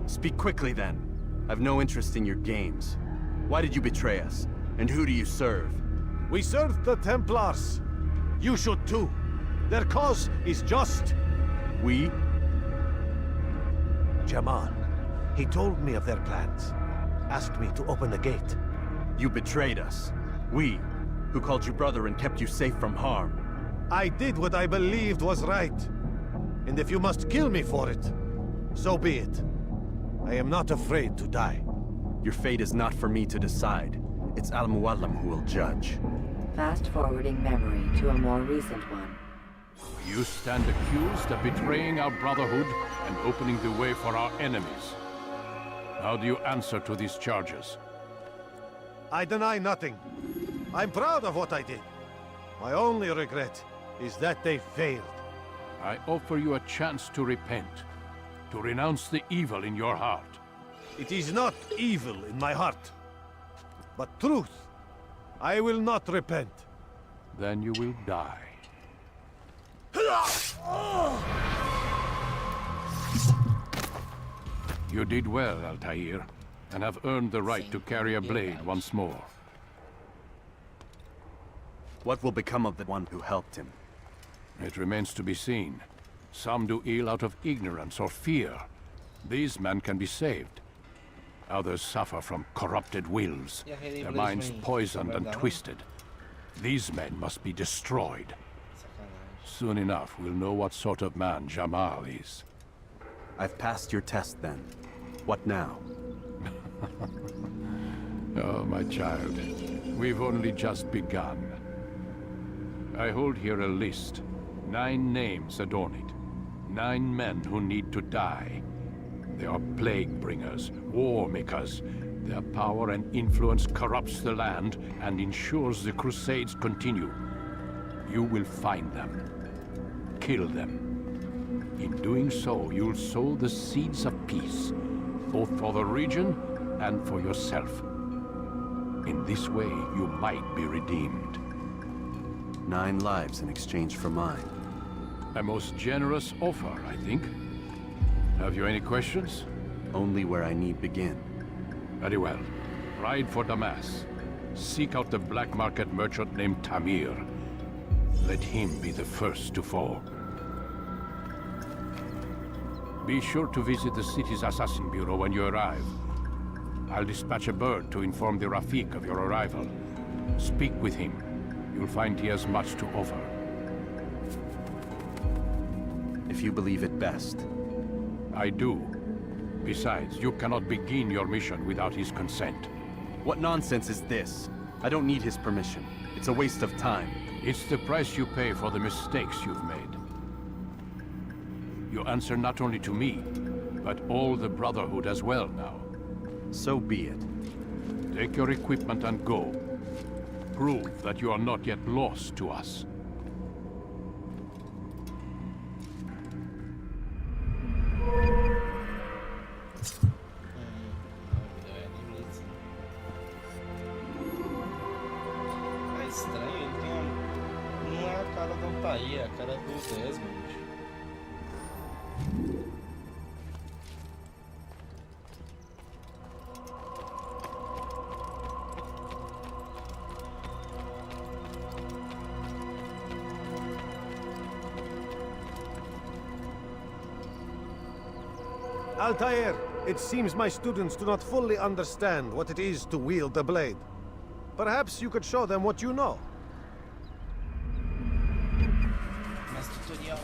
Speak quickly then. I've no interest in your games. Why did you betray us? And who do you serve? We serve the Templars. You should too. Their cause is just. We? Jamal. He told me of their plans. Asked me to open the gate. You betrayed us. We, who called you brother and kept you safe from harm. I did what I believed was right. And if you must kill me for it, so be it. I am not afraid to die. Your fate is not for me to decide. It's Al-Mualim who will judge. Fast-forwarding memory to a more recent one. You stand accused of betraying our brotherhood and opening the way for our enemies. How do you answer to these charges? I deny nothing. I'm proud of what I did. My only regret is that they failed. I offer you a chance to repent, to renounce the evil in your heart. It is not evil in my heart, but truth. I will not repent. Then you will die. You did well, Altair, and have earned the right to carry a blade once more. What will become of the one who helped him? It remains to be seen. Some do ill out of ignorance or fear. These men can be saved. Others suffer from corrupted wills, their minds poisoned and twisted. These men must be destroyed. Soon enough, we'll know what sort of man Jamal is. I've passed your test then. What now? Oh, my child. We've only just begun. I hold here a list. 9 names adorn it. 9 men who need to die. They are plague bringers, war makers. Their power and influence corrupts the land and ensures the Crusades continue. You will find them. Kill them. In doing so, you'll sow the seeds of peace, both for the region and for yourself. In this way, you might be redeemed. 9 lives in exchange for mine. A most generous offer, I think. Have you any questions? Only where I need begin. Very well. Ride for Damas. Seek out the black market merchant named Tamir. Let him be the first to fall. Be sure to visit the city's assassin bureau when you arrive. I'll dispatch a bird to inform the Rafik of your arrival. Speak with him. You'll find he has much to offer. If you believe it best. I do. Besides, you cannot begin your mission without his consent. What nonsense is this? I don't need his permission. It's a waste of time. It's the price you pay for the mistakes you've made. You answer not only to me, but all the Brotherhood as well now. So be it. Take your equipment and go. Prove that you are not yet lost to us. É estranho, ele tem não é a cara do Altair, é a cara do Desmond. Altair, it seems my students do not fully understand what it is to wield the blade. Perhaps you could show them what you know. Mas tutorial.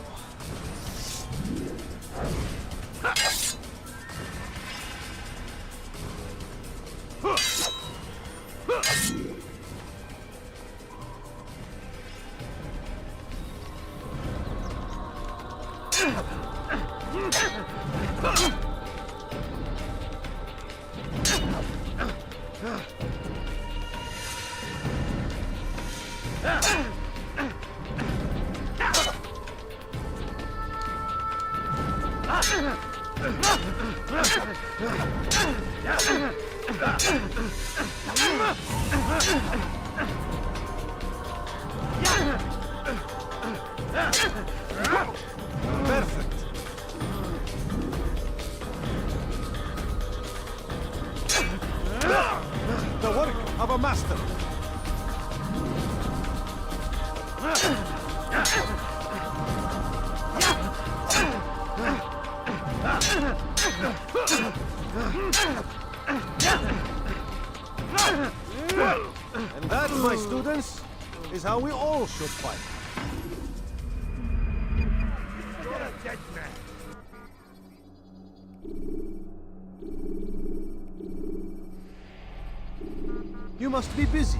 Perfect. The work of a master. And that, my students, is how we all should fight. You're a dead man. You must be busy.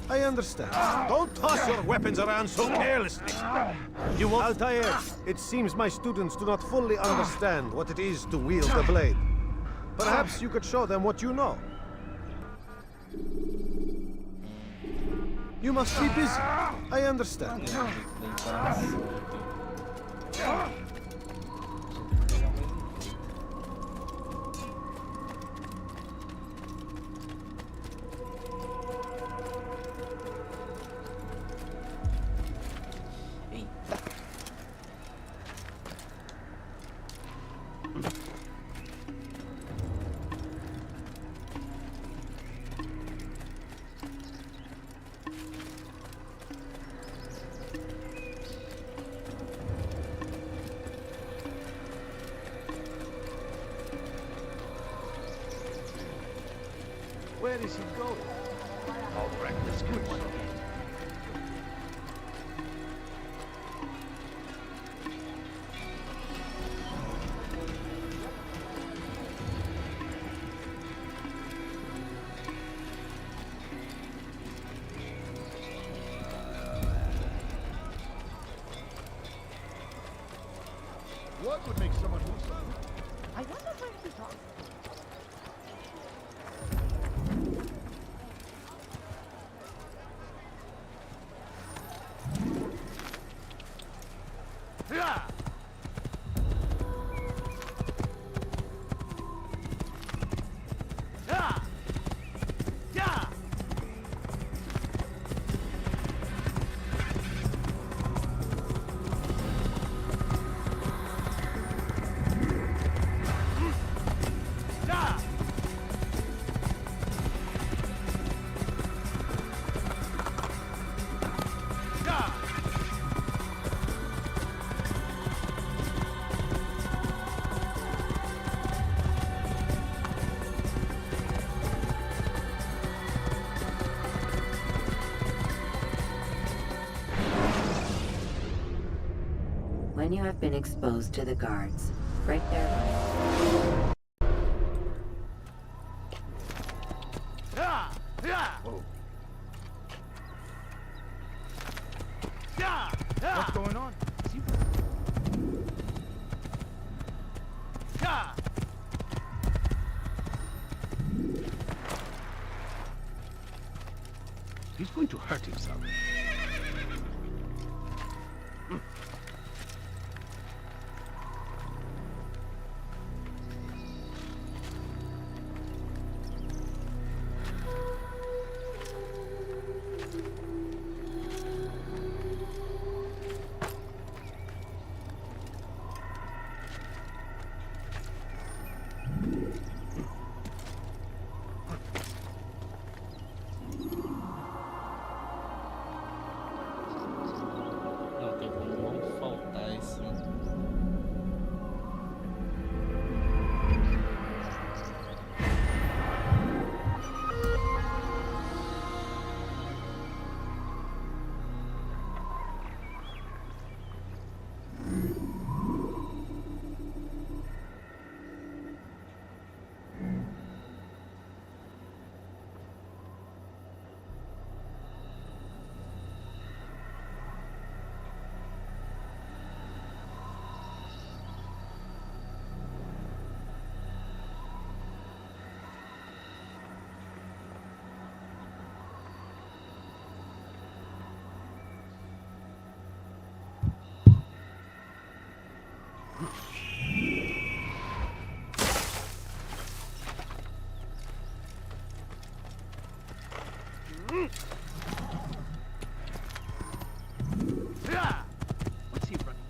I understand. Don't toss your weapons around so carelessly. You won't... Altair, it seems my students do not fully understand what it is to wield the blade. Perhaps you could show them what you know. You must be busy. I understand. Where is he going? I'll wreck this good one again. What would make someone do something? I wonder where he's talking. When you have been exposed to the guards, break their... What's going on? He's going to hurt himself. What's he running?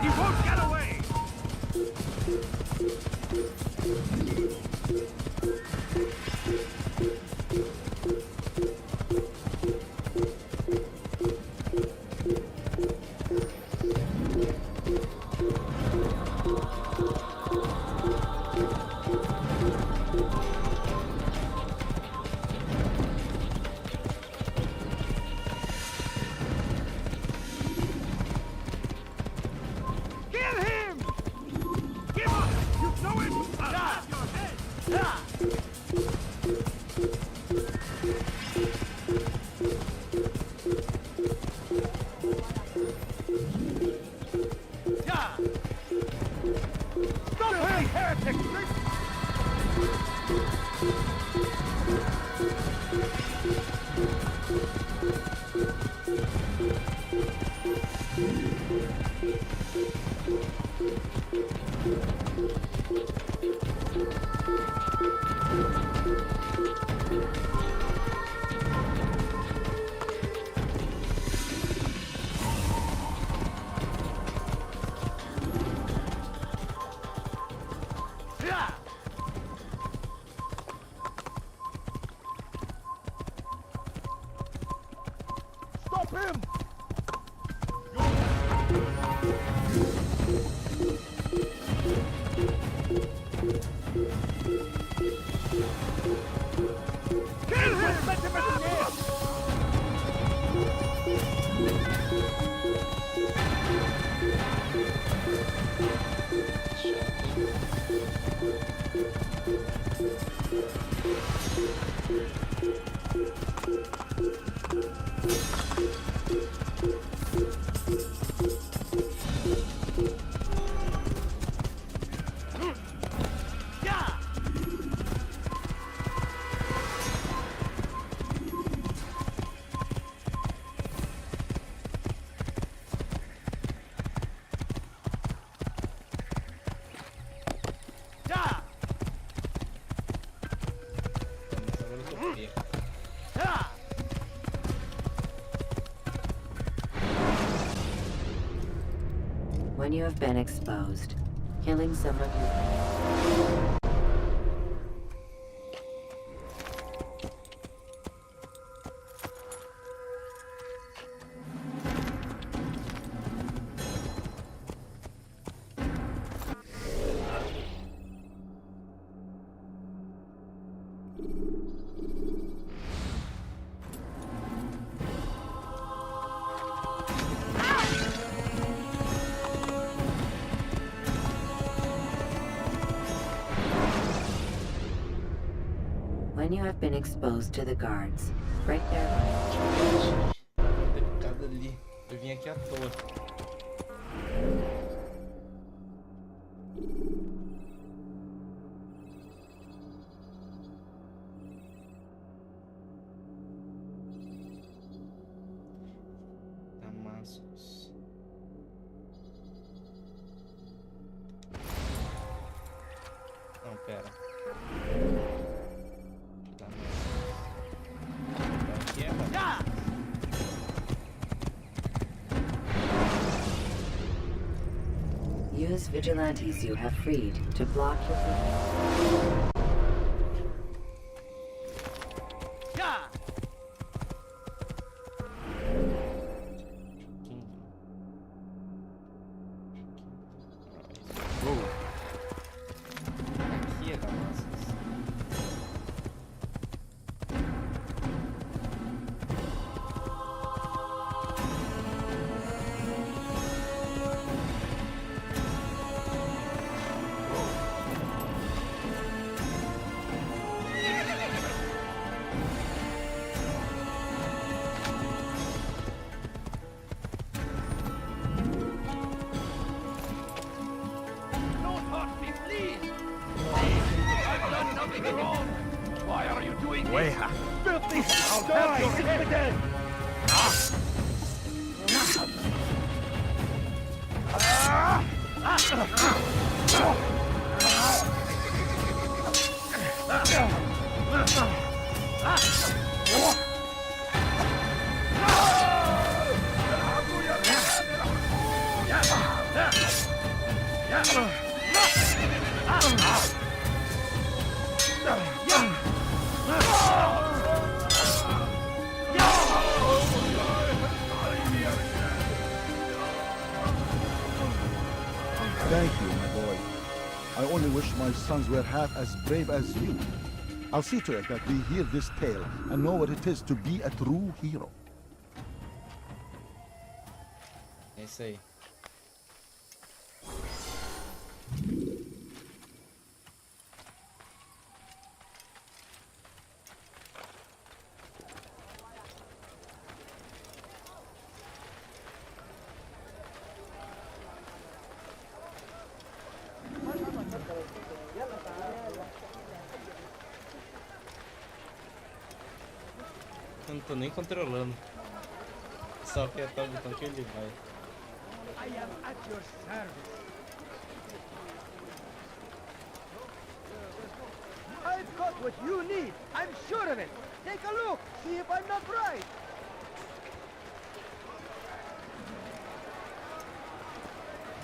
He won't get away! Kill him! Give up! You know it! I'll have your head! Stop him, heretic! Stop him! Kill him! Let him escape! When you have been exposed, killing someone you... When you have been exposed to the guards, break their Cada ali. Eu vim aqui à toa. Damascus. Não, pera. Use vigilantes you have freed to block your Aqui é Damascus. Don't hurt me, please! I've done nothing wrong! Why are you doing this? Weha. Filthy! I'll have your head again! Thank you, my boy. I only wish my sons were half as brave as you. I'll see to it that we hear this tale and know what it is to be a true hero. É isso aí. Eu não tô nem controlando. Só apertar o botão que ele vai. I am at your service. I've got what you need. I'm sure of it. Take a look. See if I'm not right.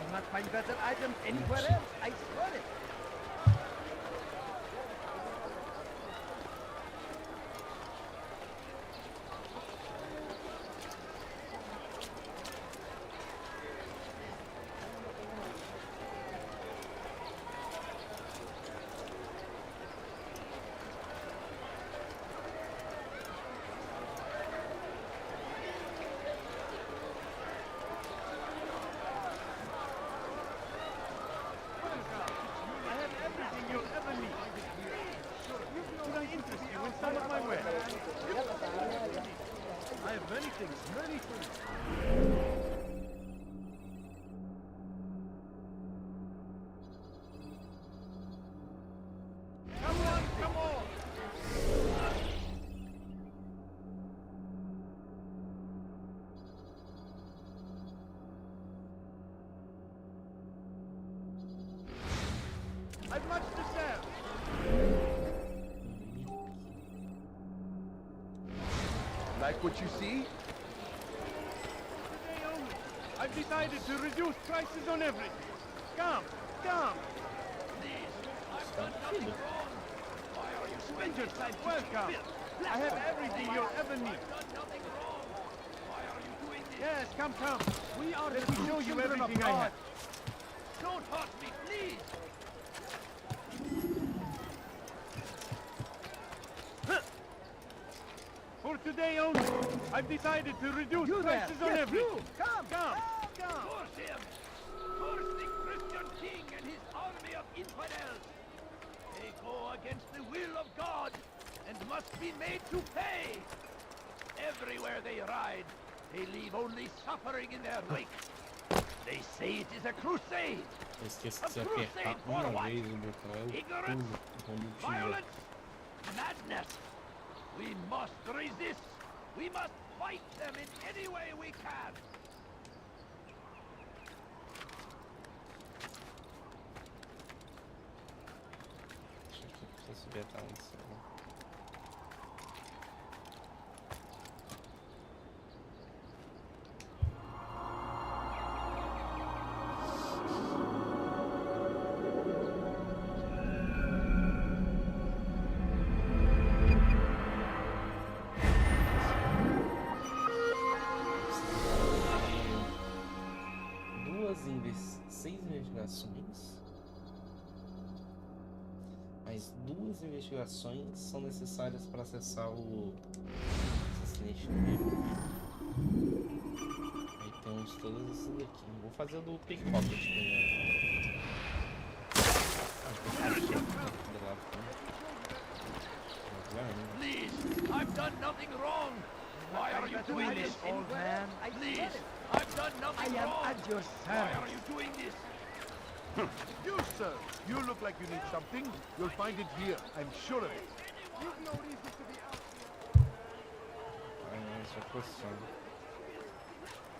You'll not find better items anywhere else. I swear it. Many things. Come on, come on! I've much to sell. Like what you see? I've decided to reduce prices on everything. Come, come. Please, I've done nothing wrong. Why are you spend your time? Welcome. I have everything you'll ever need. I've done nothing wrong. Why are you doing this? Yes, come, come. We are Let me show you everything I have. Don't hurt me, please. For today only, I've decided to reduce prices on everything. Come, come, come! Force him! Force the Christian king and his army of infidels! They go against the will of God! and must be made to pay. Everywhere they ride, they leave only suffering in their wake. They say it is a crusade. Eu esqueci de se apertar uma vez o botão, é o pulo quando tira. Violence, madness. We must resist. We must fight them in any way we can. Precisa subir até lá em cima. Seis investigações. Mais 2 investigações são necessárias para acessar o Assassination. Aí temos todas essas daqui. Vou fazer o do pickpocket primeiro. Please, I've done nothing wrong. Why are you doing this, old man? Please, I've done nothing wrong. I am at your service. Why are you doing this? You, sir, you look like you need something. You'll find it here, I'm sure of it. You've no reason to be out here.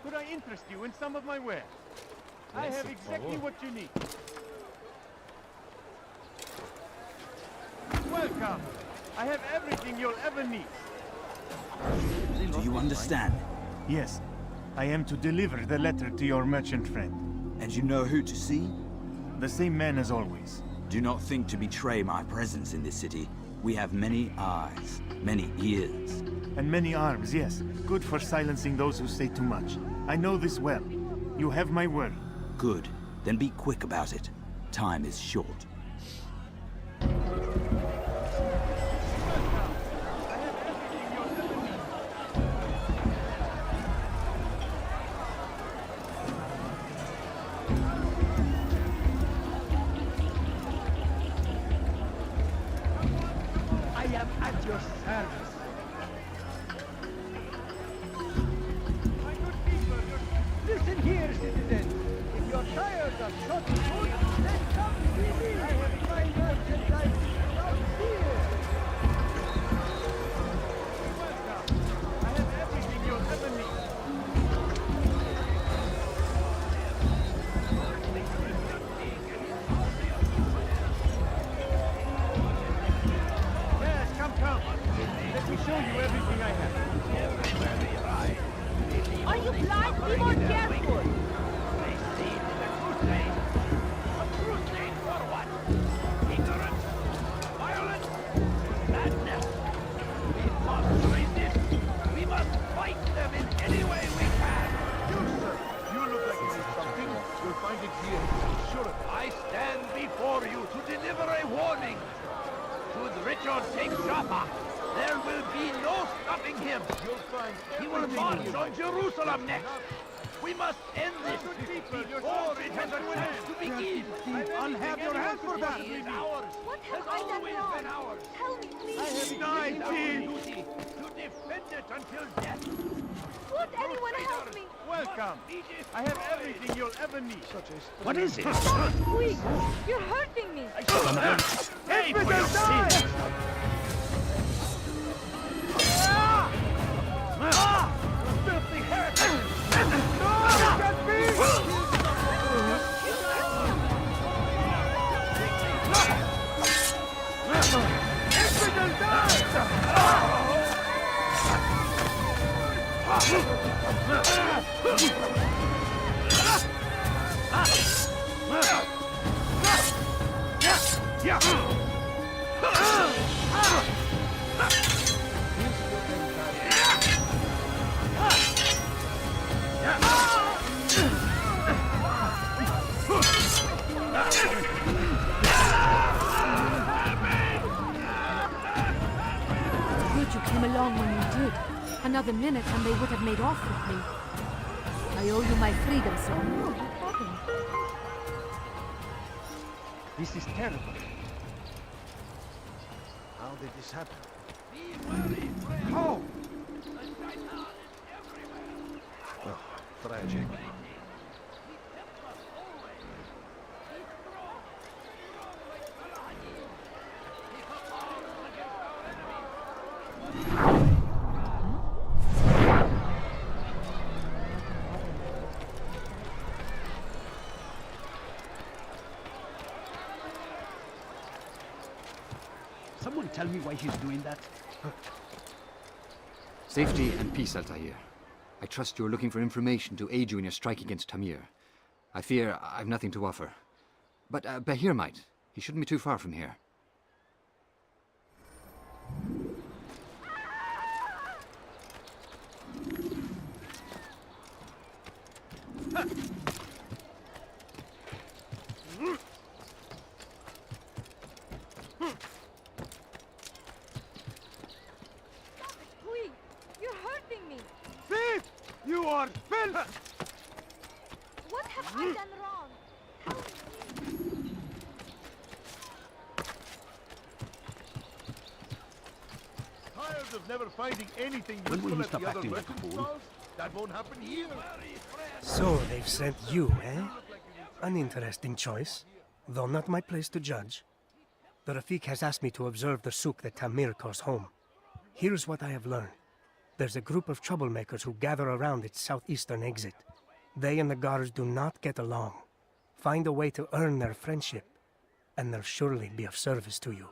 Could I interest you in some of my wares? I have exactly what you need. Welcome. I have everything you'll ever need. Do you understand? Yes. I am to deliver the letter to your merchant friend. And you know who to see? The same man as always. Do not think to betray my presence in this city. We have many eyes, many ears. And many arms, yes. Good for silencing those who say too much. I know this well. You have my word. Good. Then be quick about it. Time is short. What is it? Quick! You're hurting me! Hey, for your sins! Filthy heretic! No! Get me! Good you came along when you did. Another minute and they would have made off with me. I owe you my freedom, sir. No, no problem. This is terrible. How did this happen? Oh! Oh, tragic. Someone tell me why he's doing that? Safety and peace, Altair. I trust you're looking for information to aid you in your strike against Tamir. I fear I've nothing to offer. But Bahir might. He shouldn't be too far from here. Please, you're hurting me. Thief! You are filth! What have I done wrong? Tired of never finding anything When will useful you at stop the other acting like a merchant fool? stalls? That won't happen here. So they've sent you, eh? An interesting choice, though not my place to judge. The Rafik has asked me to observe the souk that Tamir calls home. Here's what I have learned. There's a group of troublemakers who gather around its southeastern exit. They and the guards do not get along. Find a way to earn their friendship, and they'll surely be of service to you.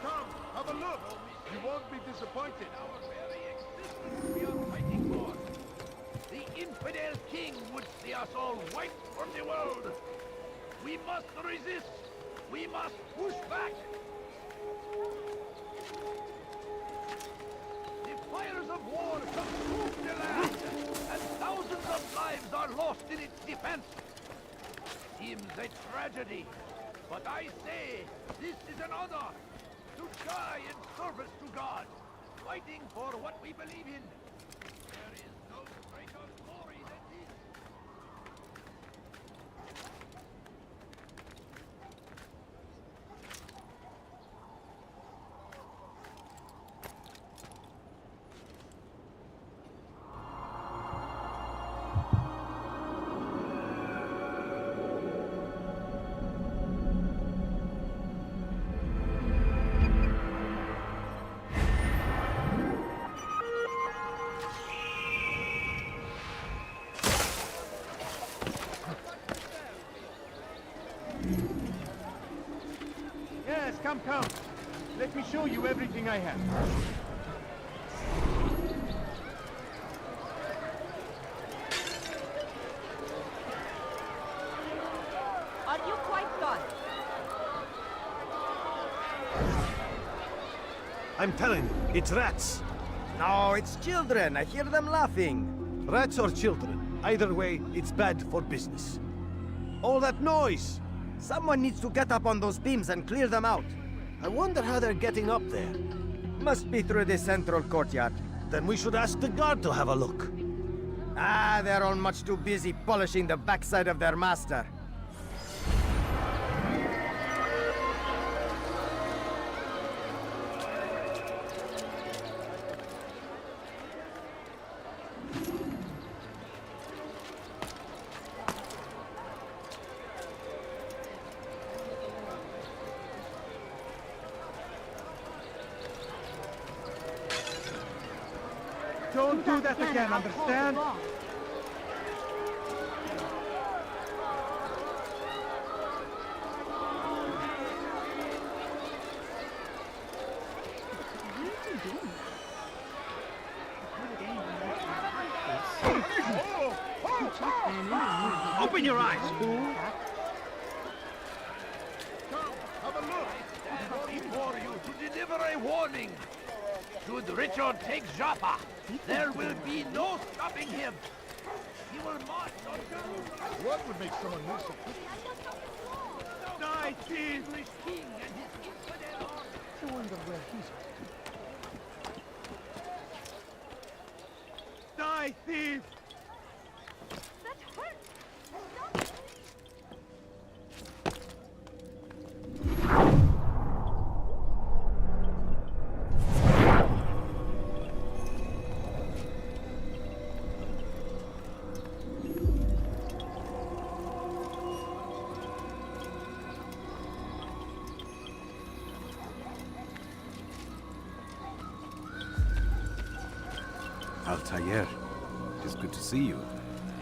Come, have a look. You won't be disappointed. We are fighting for. The infidel king would see us all wiped from the world. We must resist. We must push back. The fires of war consume the land, and thousands of lives are lost in its defense. Seems a tragedy, but I say this is an honor to die in service to God, fighting for what we believe in. There is no greater glory than this. Yes, come. Let me show you everything I have. Are you quite done? I'm telling you, it's rats. No, it's children. I hear them laughing. Rats or children. Either way, it's bad for business. All that noise! Someone needs to get up on those beams and clear them out. I wonder how they're getting up there. Must be through the central courtyard. Then we should ask the guard to have a look. Ah, they're all much too busy polishing the backside of their master. Don't do that again, understand? Open your eyes! Come, have a look. Before you to deliver a warning. Should Richard take Joppa, there will be no stopping him. He will march on Jerusalem. What would make someone move so quickly? Die, thief! English king and his infidel army. I wonder where he's at. Die, thief! That hurts! Stop, please! Altair, it is good to see you,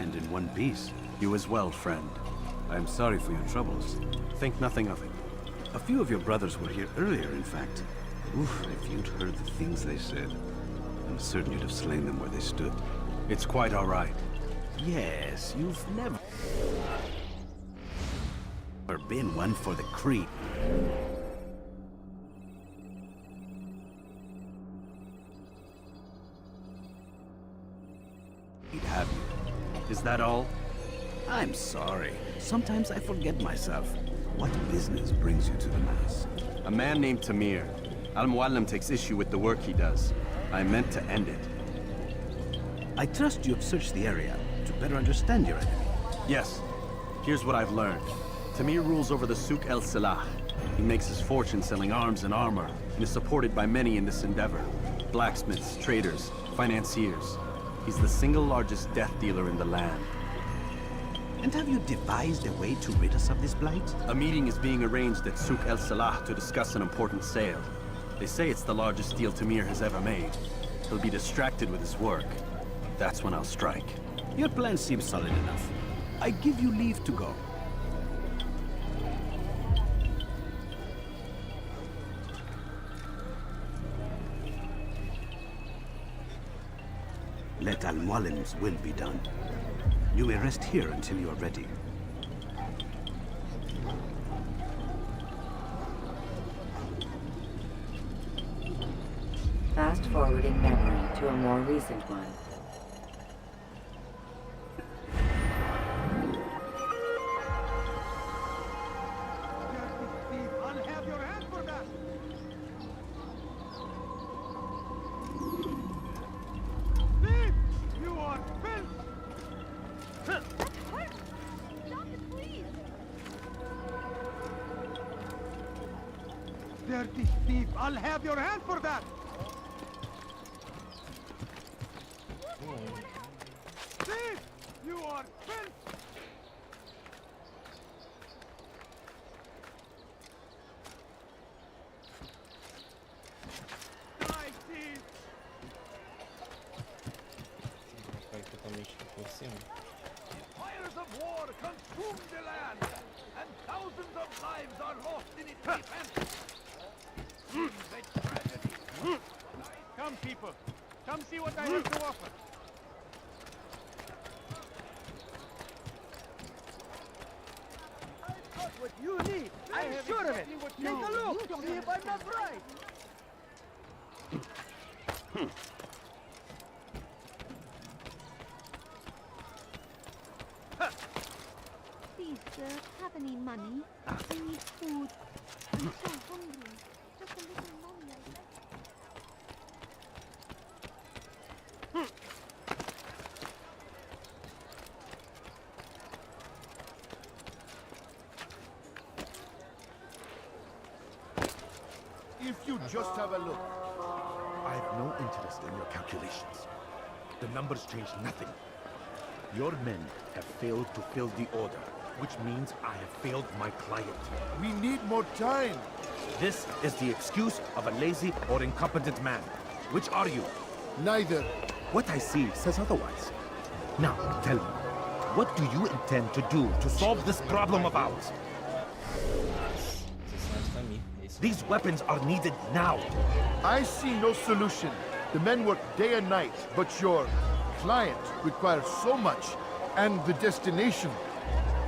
and in one piece. You as well, friend. I am sorry for your troubles. Think nothing of it. A few of your brothers were here earlier, in fact. Oof, if you'd heard the things they said, I'm certain you'd have slain them where they stood. It's quite all right. Yes, you've never been one for the creep. He'd have you. Is that all? I'm sorry. Sometimes I forget myself. What business brings you to the Mass? A man named Tamir. Al-Muallim takes issue with the work he does. I meant to end it. I trust you have searched the area to better understand your enemy. Yes. Here's what I've learned. Tamir rules over the Souk el-Salah. He makes his fortune selling arms and armor, and is supported by many in this endeavor. Blacksmiths, traders, financiers. He's the single largest death dealer in the land. And have you devised a way to rid us of this blight? A meeting is being arranged at Souk el-Salah to discuss an important sale. They say it's the largest deal Tamir has ever made. He'll be distracted with his work. That's when I'll strike. Your plan seems solid enough. I give you leave to go. Let Al-Muallim's will be done. You may rest here until you are ready. Fast-forwarding memory to a more recent one. I'll have your hand for that! Thief! You are filth! That hurts! Stop it, please! Dirty thief! I'll have your hand for that! Thief! You are filth! Die, thief! Vai totalmente por cima. Fires of war consume the land, and thousands of lives are lost in its defense. The tragedy. Come, people. Come see what I have to offer. I've got what you need. I'm sure of it. Take a look. See if I'm not right. Please, sir, have any money? I need food. I'm so hungry. Just a little money, I guess. If you just have a look. I have no interest in your calculations. The numbers change nothing. Your men have failed to fill the order, which means I have failed my client. We need more time. This is the excuse of a lazy or incompetent man. Which are you? Neither. What I see says otherwise. Now, tell me, what do you intend to do to solve this problem of ours? These weapons are needed now. I see no solution. The men work day and night, but your client requires so much, and the destination.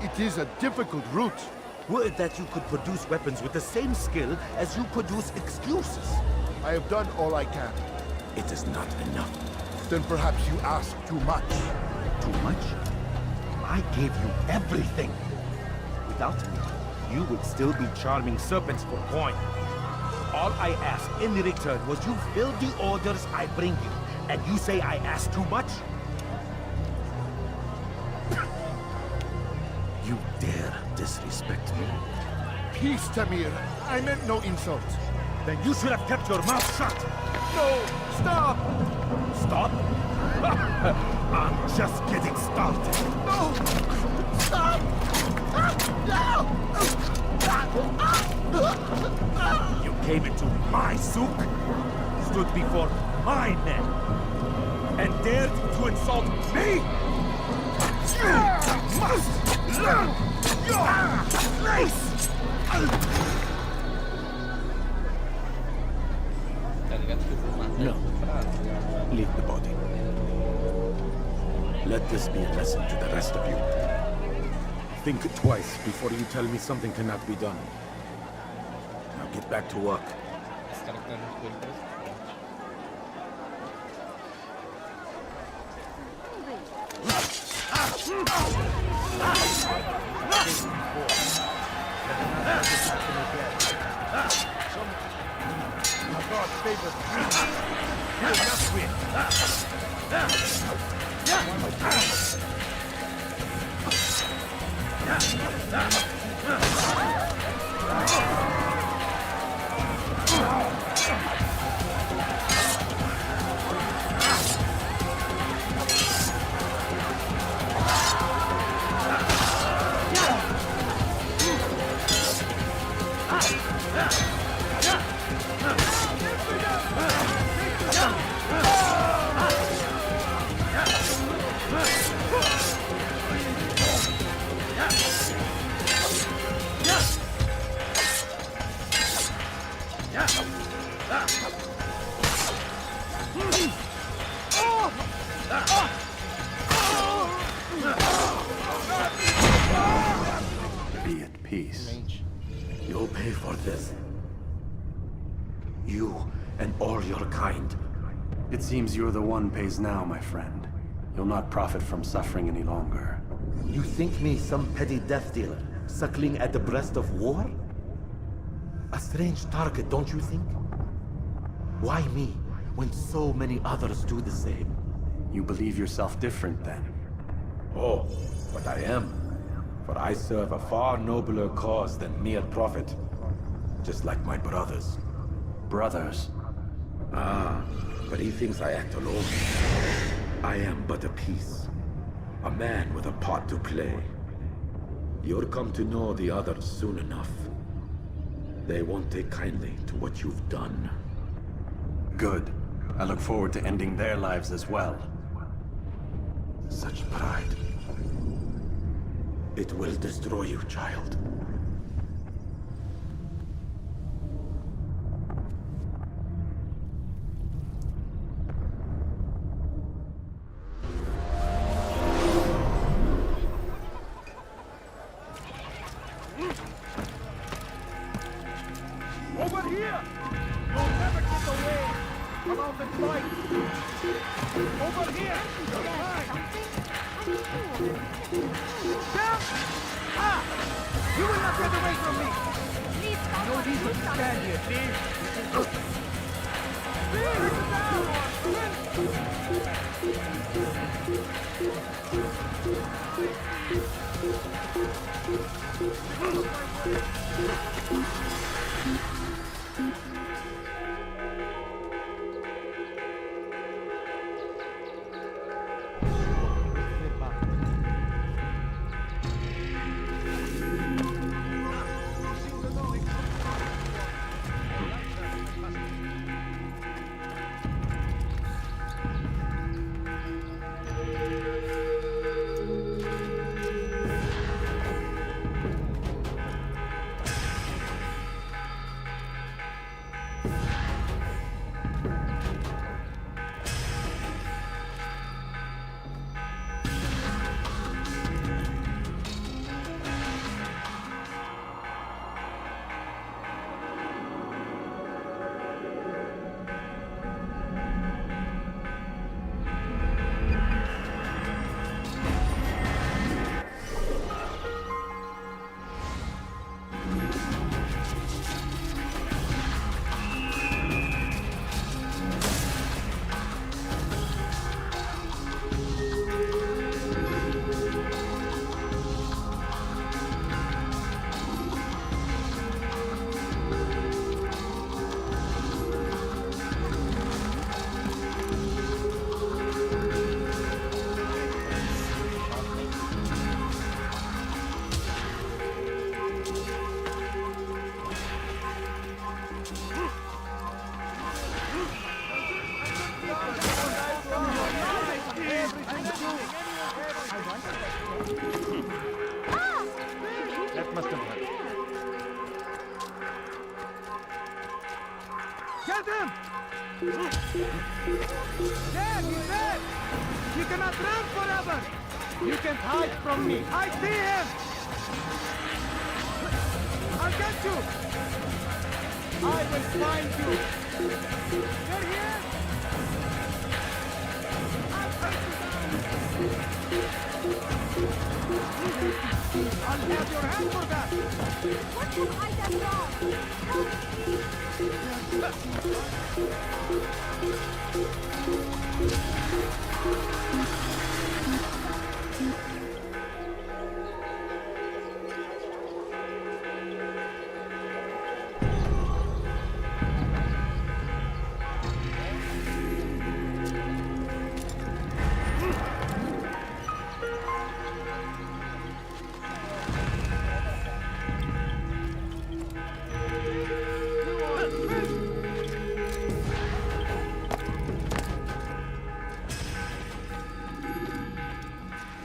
It is a difficult route. Were it that you could produce weapons with the same skill as you produce excuses? I have done all I can. It is not enough. Then perhaps you ask too much. Too much? I gave you everything. Without me, you would still be charming serpents for coin. All I ask in return was you fill the orders I bring you, and you say I ask too much? You dare disrespect me? Peace, Tamir. I meant no insult. Then you should have kept your mouth shut! No! Stop! Stop? I'm just getting started. No! Stop! You came into my souk, stood before my men. and dared to insult me? You must learn your place! No. Leave the body. Let this be a lesson to the rest of you. Think twice before you tell me something cannot be done. Now get back to work. God's favors me. You will not win. Be at peace. You'll pay for this. You and all your kind. It seems you're the one pays now, my friend. You'll not profit from suffering any longer. You think me some petty death dealer, suckling at the breast of war? A strange target, don't you think? Why me, when so many others do the same? You believe yourself different, then? Oh, but I am. For I serve a far nobler cause than mere profit. Just like my brothers. Brothers? Ah, but he thinks I act alone. I am but a piece. A man with a part to play. You'll come to know the others soon enough. They won't take kindly to what you've done. Good. I look forward to ending their lives as well. Such pride. It will destroy you, child. Over here! You'll never get away from all the fight! Over here! You're mine! Down! Ah! You will not get away from me! No reason to stand here, Steve! That must have hurt. Get him! There, he's there! You cannot run forever! You can't hide from me! I see him! I'll get you! I will find you! You're here! I'll take you down! I'll have your hand for that! What have I done wrong? Help me!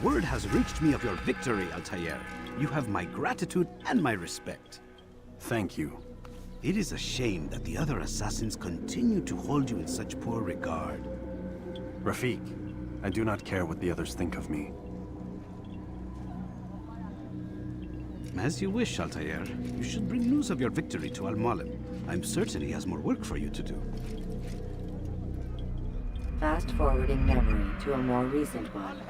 Word has reached me of your victory, Altair. You have my gratitude and my respect. Thank you. It is a shame that the other assassins continue to hold you in such poor regard. Rafik, I do not care what the others think of me. As you wish, Altair. You should bring news of your victory to Al-Mualim. I'm certain he has more work for you to do. Fast-forwarding memory to a more recent one.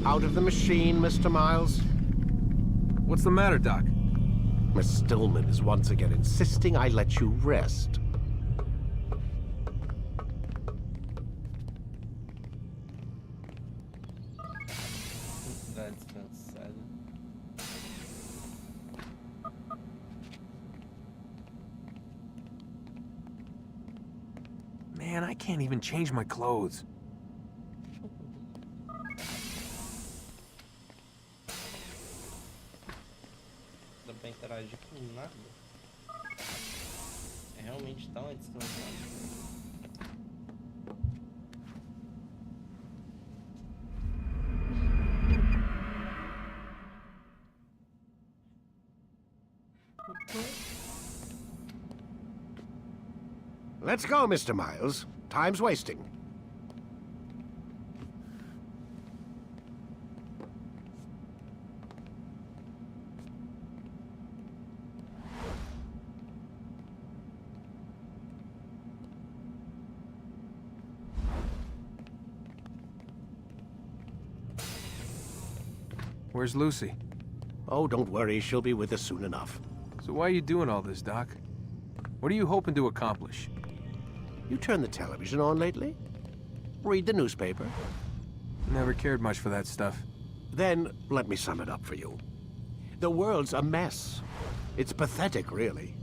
Out of the machine, Mr. Miles. What's the matter, Doc? Miss Stillman is once again insisting I let you rest. Man, I can't even change my clothes. Dá pra interagir com nada. É realmente tão descansado. Let's go, Mr. Miles. Time's wasting. Where's Lucy? Oh, don't worry. She'll be with us soon enough. So why are you doing all this, Doc? What are you hoping to accomplish? You turned the television on lately? Read the newspaper? Never cared much for that stuff. Then, let me sum it up for you. The world's a mess. It's pathetic, really.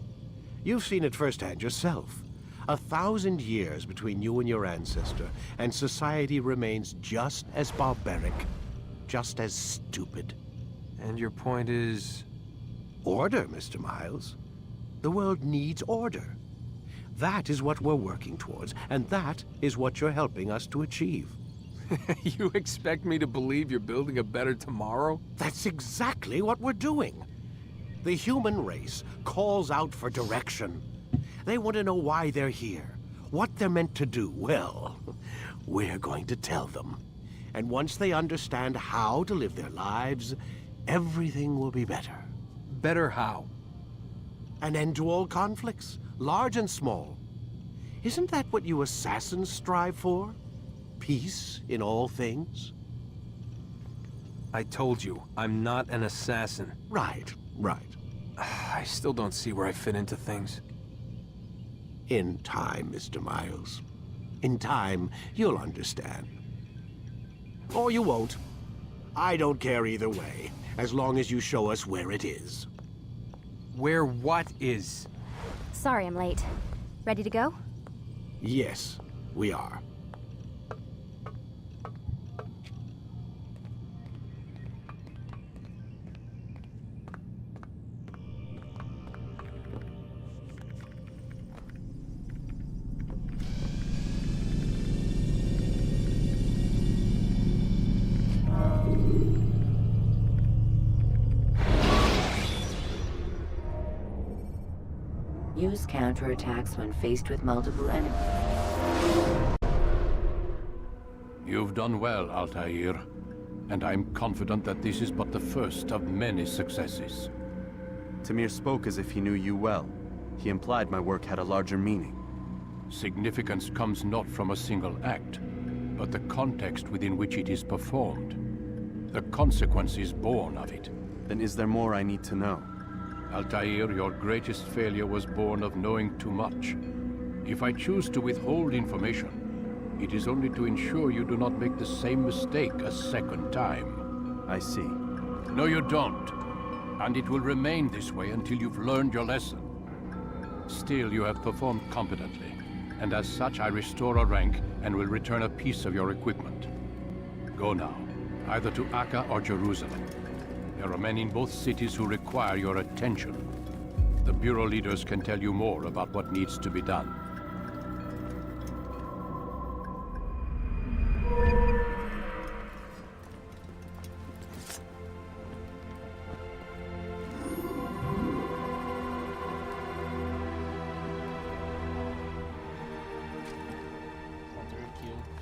You've seen it firsthand yourself. 1,000 years between you and your ancestor, and society remains just as barbaric, just as stupid. And your point is? Order, Mr. Miles. The world needs order. That is what we're working towards, and that is what you're helping us to achieve. You expect me to believe you're building a better tomorrow? That's exactly what we're doing. The human race calls out for direction. They want to know why they're here, what they're meant to do. Well, we're going to tell them. And once they understand how to live their lives, everything will be better. Better how? An end to all conflicts, large and small. Isn't that what you assassins strive for? Peace in all things? I told you, I'm not an assassin. Right, right. I still don't see where I fit into things. In time, Mr. Miles. In time, you'll understand. Or you won't. I don't care either way, as long as you show us where it is. Where what is? Sorry I'm late. Ready to go? Yes, we are. Use counterattacks when faced with multiple enemies. You've done well, Altair. And I'm confident that this is but the first of many successes. Tamir spoke as if he knew you well. He implied my work had a larger meaning. Significance comes not from a single act, but the context within which it is performed. The consequences born of it. Then is there more I need to know? Altair, your greatest failure was born of knowing too much. If I choose to withhold information, it is only to ensure you do not make the same mistake a second time. I see. No, you don't. And it will remain this way until you've learned your lesson. Still, you have performed competently, and as such I restore a rank and will return a piece of your equipment. Go now, either to Acre or Jerusalem. There are men in both cities who require your attention. The Bureau leaders can tell you more about what needs to be done.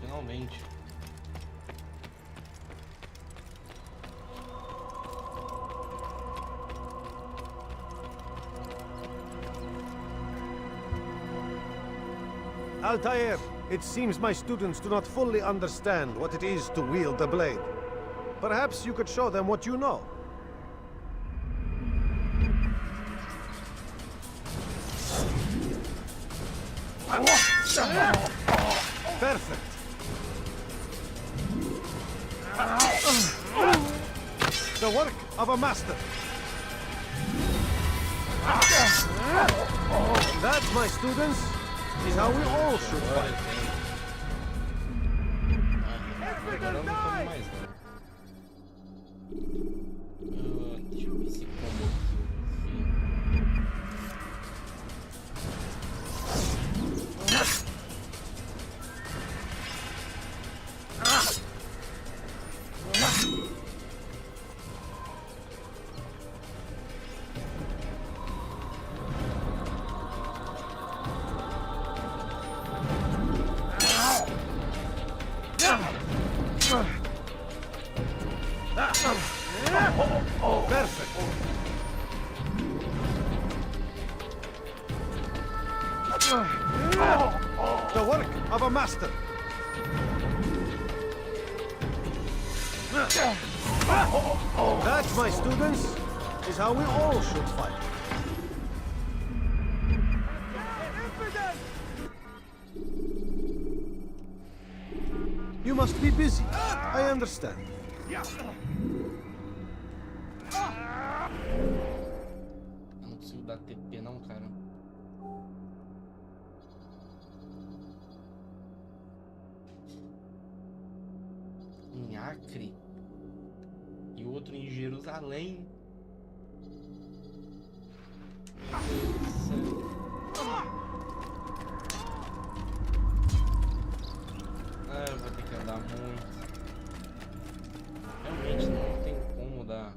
Finalmente. Altair, it seems my students do not fully understand what it is to wield the blade. Perhaps you could show them what you know. Perfect. The work of a master. That, my students, is how we all should fight. Agora eu não como mais não. Deixa eu ver se como The work of a master. That, my students, is how we all should fight. You must be busy. I understand. Eu não consigo dar TP não, cara. Em Acre e outro em Jerusalém. Eu vou ter que andar muito. Realmente não tem como dar.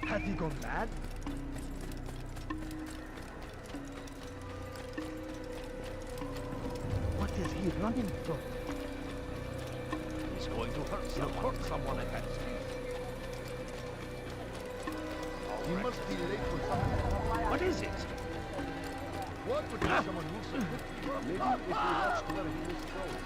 Have you gone mad? running from? He's going to hurt someone I can't see. He must be late for something. What is it? What would make someone move so quickly? Maybe if we watched where he was going.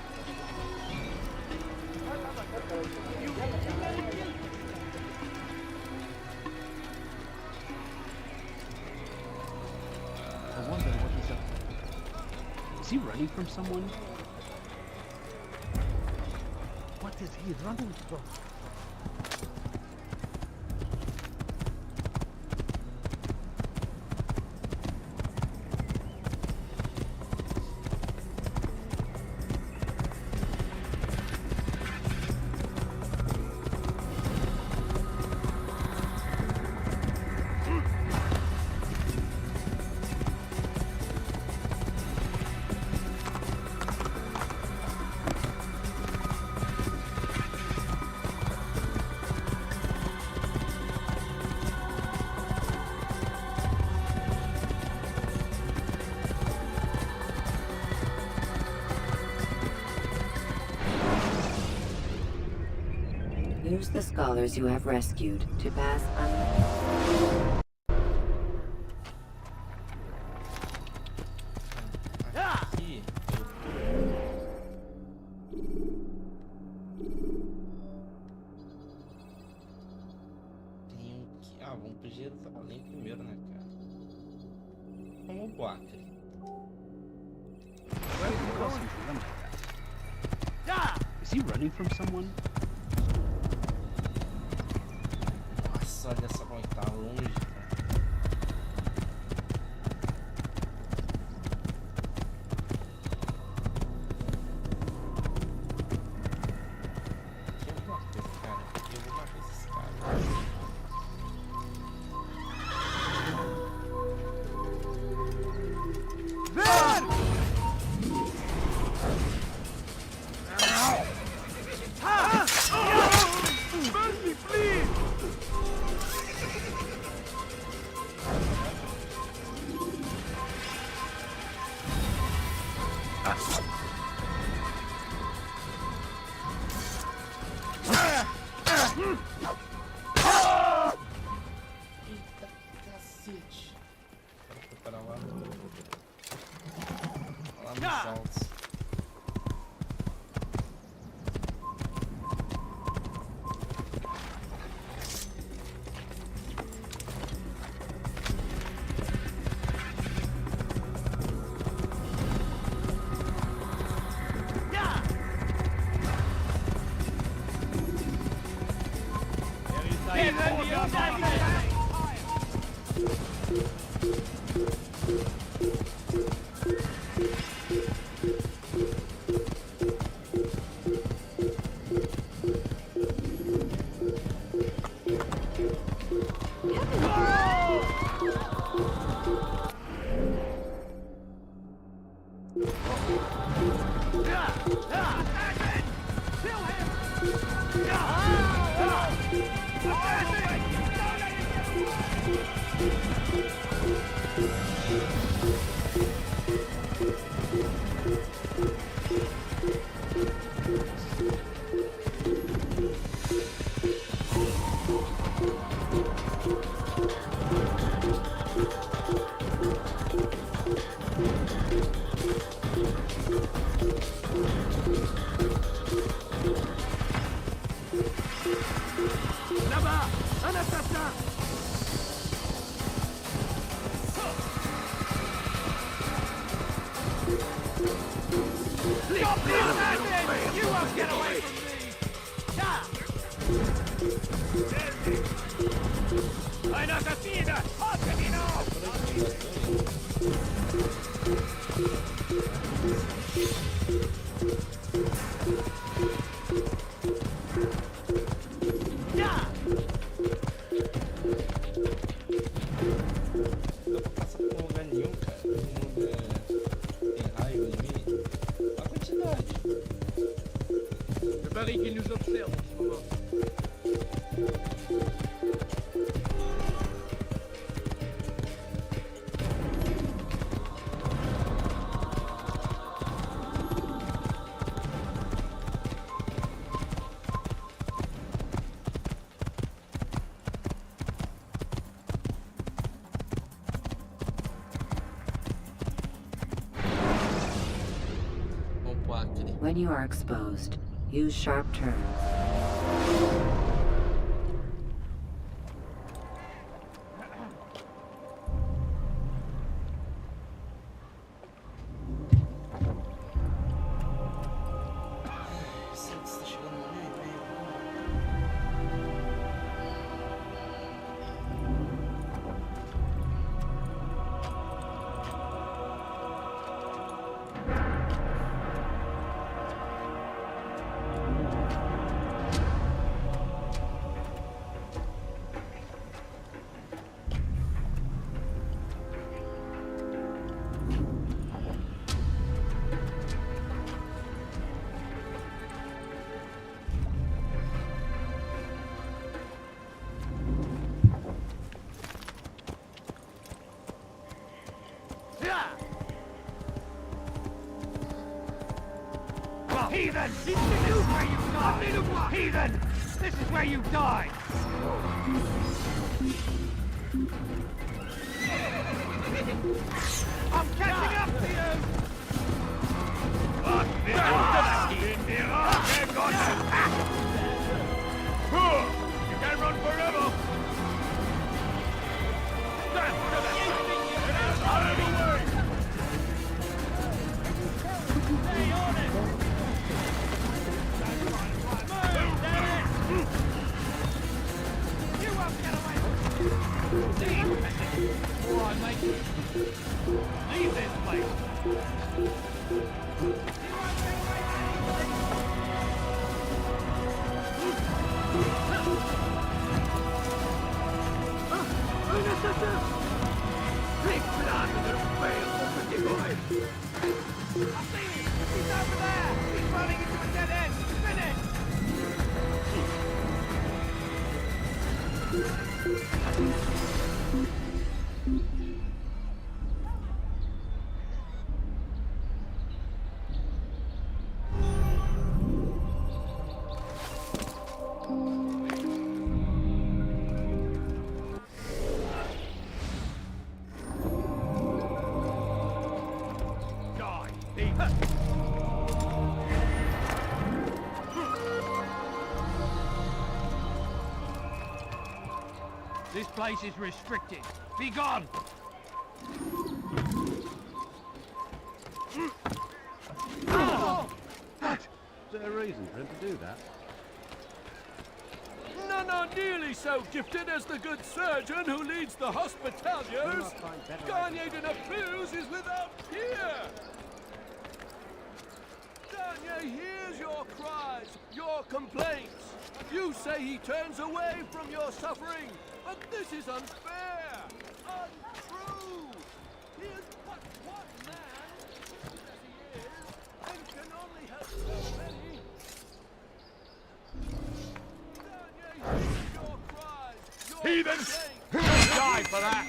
I wonder what he's up to. Is he running from someone? What is he running from? Use the scholars you have rescued to pass unnoticed. Aqui. Tenho que... Ah, vamos pro Jerusalém primeiro, né, cara? Vamos pro Acre. Is he running from someone? Nossa, olha só como tá longe, cara. Aqui é uma coisa, cara. Eu vou matar esses caras. Mercy, please! Eita, cacete. Bora preparar lá. Lá nos altos. Là-bas, un assassin! You won't get away from me! Ein Assassino! Não vou passar por lugar nenhum, cara. Todo mundo tem raiva de mim. A quantidade. Le baril qui nous observe en ce moment. When you are exposed, use sharp turns. Heathen! This is where you die! Heathen! This is where you die! I'm catching up to you! What? You can't run forever! Get out of the way! Stay on it! You won't get away! All right, mate. Leave this place! Big blood in their fail, pretty boy! I see him! He's over there! He's running into a dead end! Finish! This place is restricted. Be gone! Is there a reason for him to do that? None are nearly so gifted as the good surgeon who leads the Hospitaliers. Garnier de Naples is without peer. Garnier hears your cries, your complaints. You say he turns away from your suffering, but this is unfair, untrue. He is but one man, as he is, and can only help so many. Heathen! Die for that!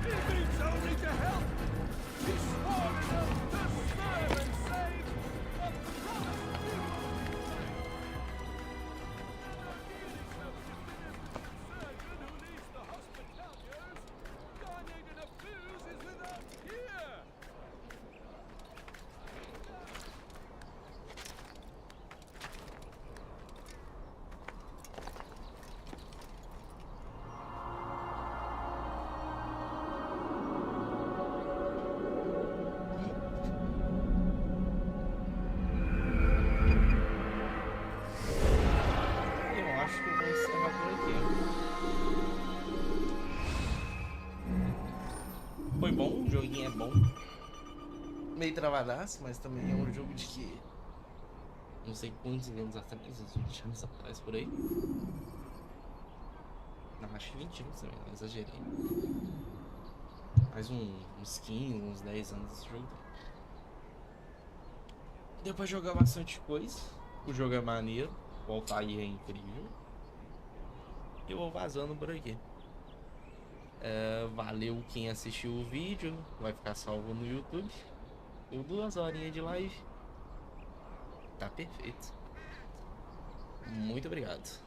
He means only to help. He swore enough to serve and save, but promised he won't. Surgeon who leads the Hospitaliers, Garnier de Naples is without peer. Eu acho que eu vou encerrar por aqui. Foi bom, o joguinho é bom. Meio travadaço, mas também é um jogo de que... Não sei quantos anos atrás, uns 20 anos atrás, por aí. Não, acho que 20 anos também, não exagerei. Mais uns 15, uns 10 anos esse jogo. Deu pra jogar bastante coisa. O jogo é maneiro. Voltar aí é incrível. Eu vou vazando por aqui. Valeu quem assistiu o vídeo. Vai ficar salvo no YouTube. Deu 2 horinhas de live. Tá perfeito. Muito obrigado.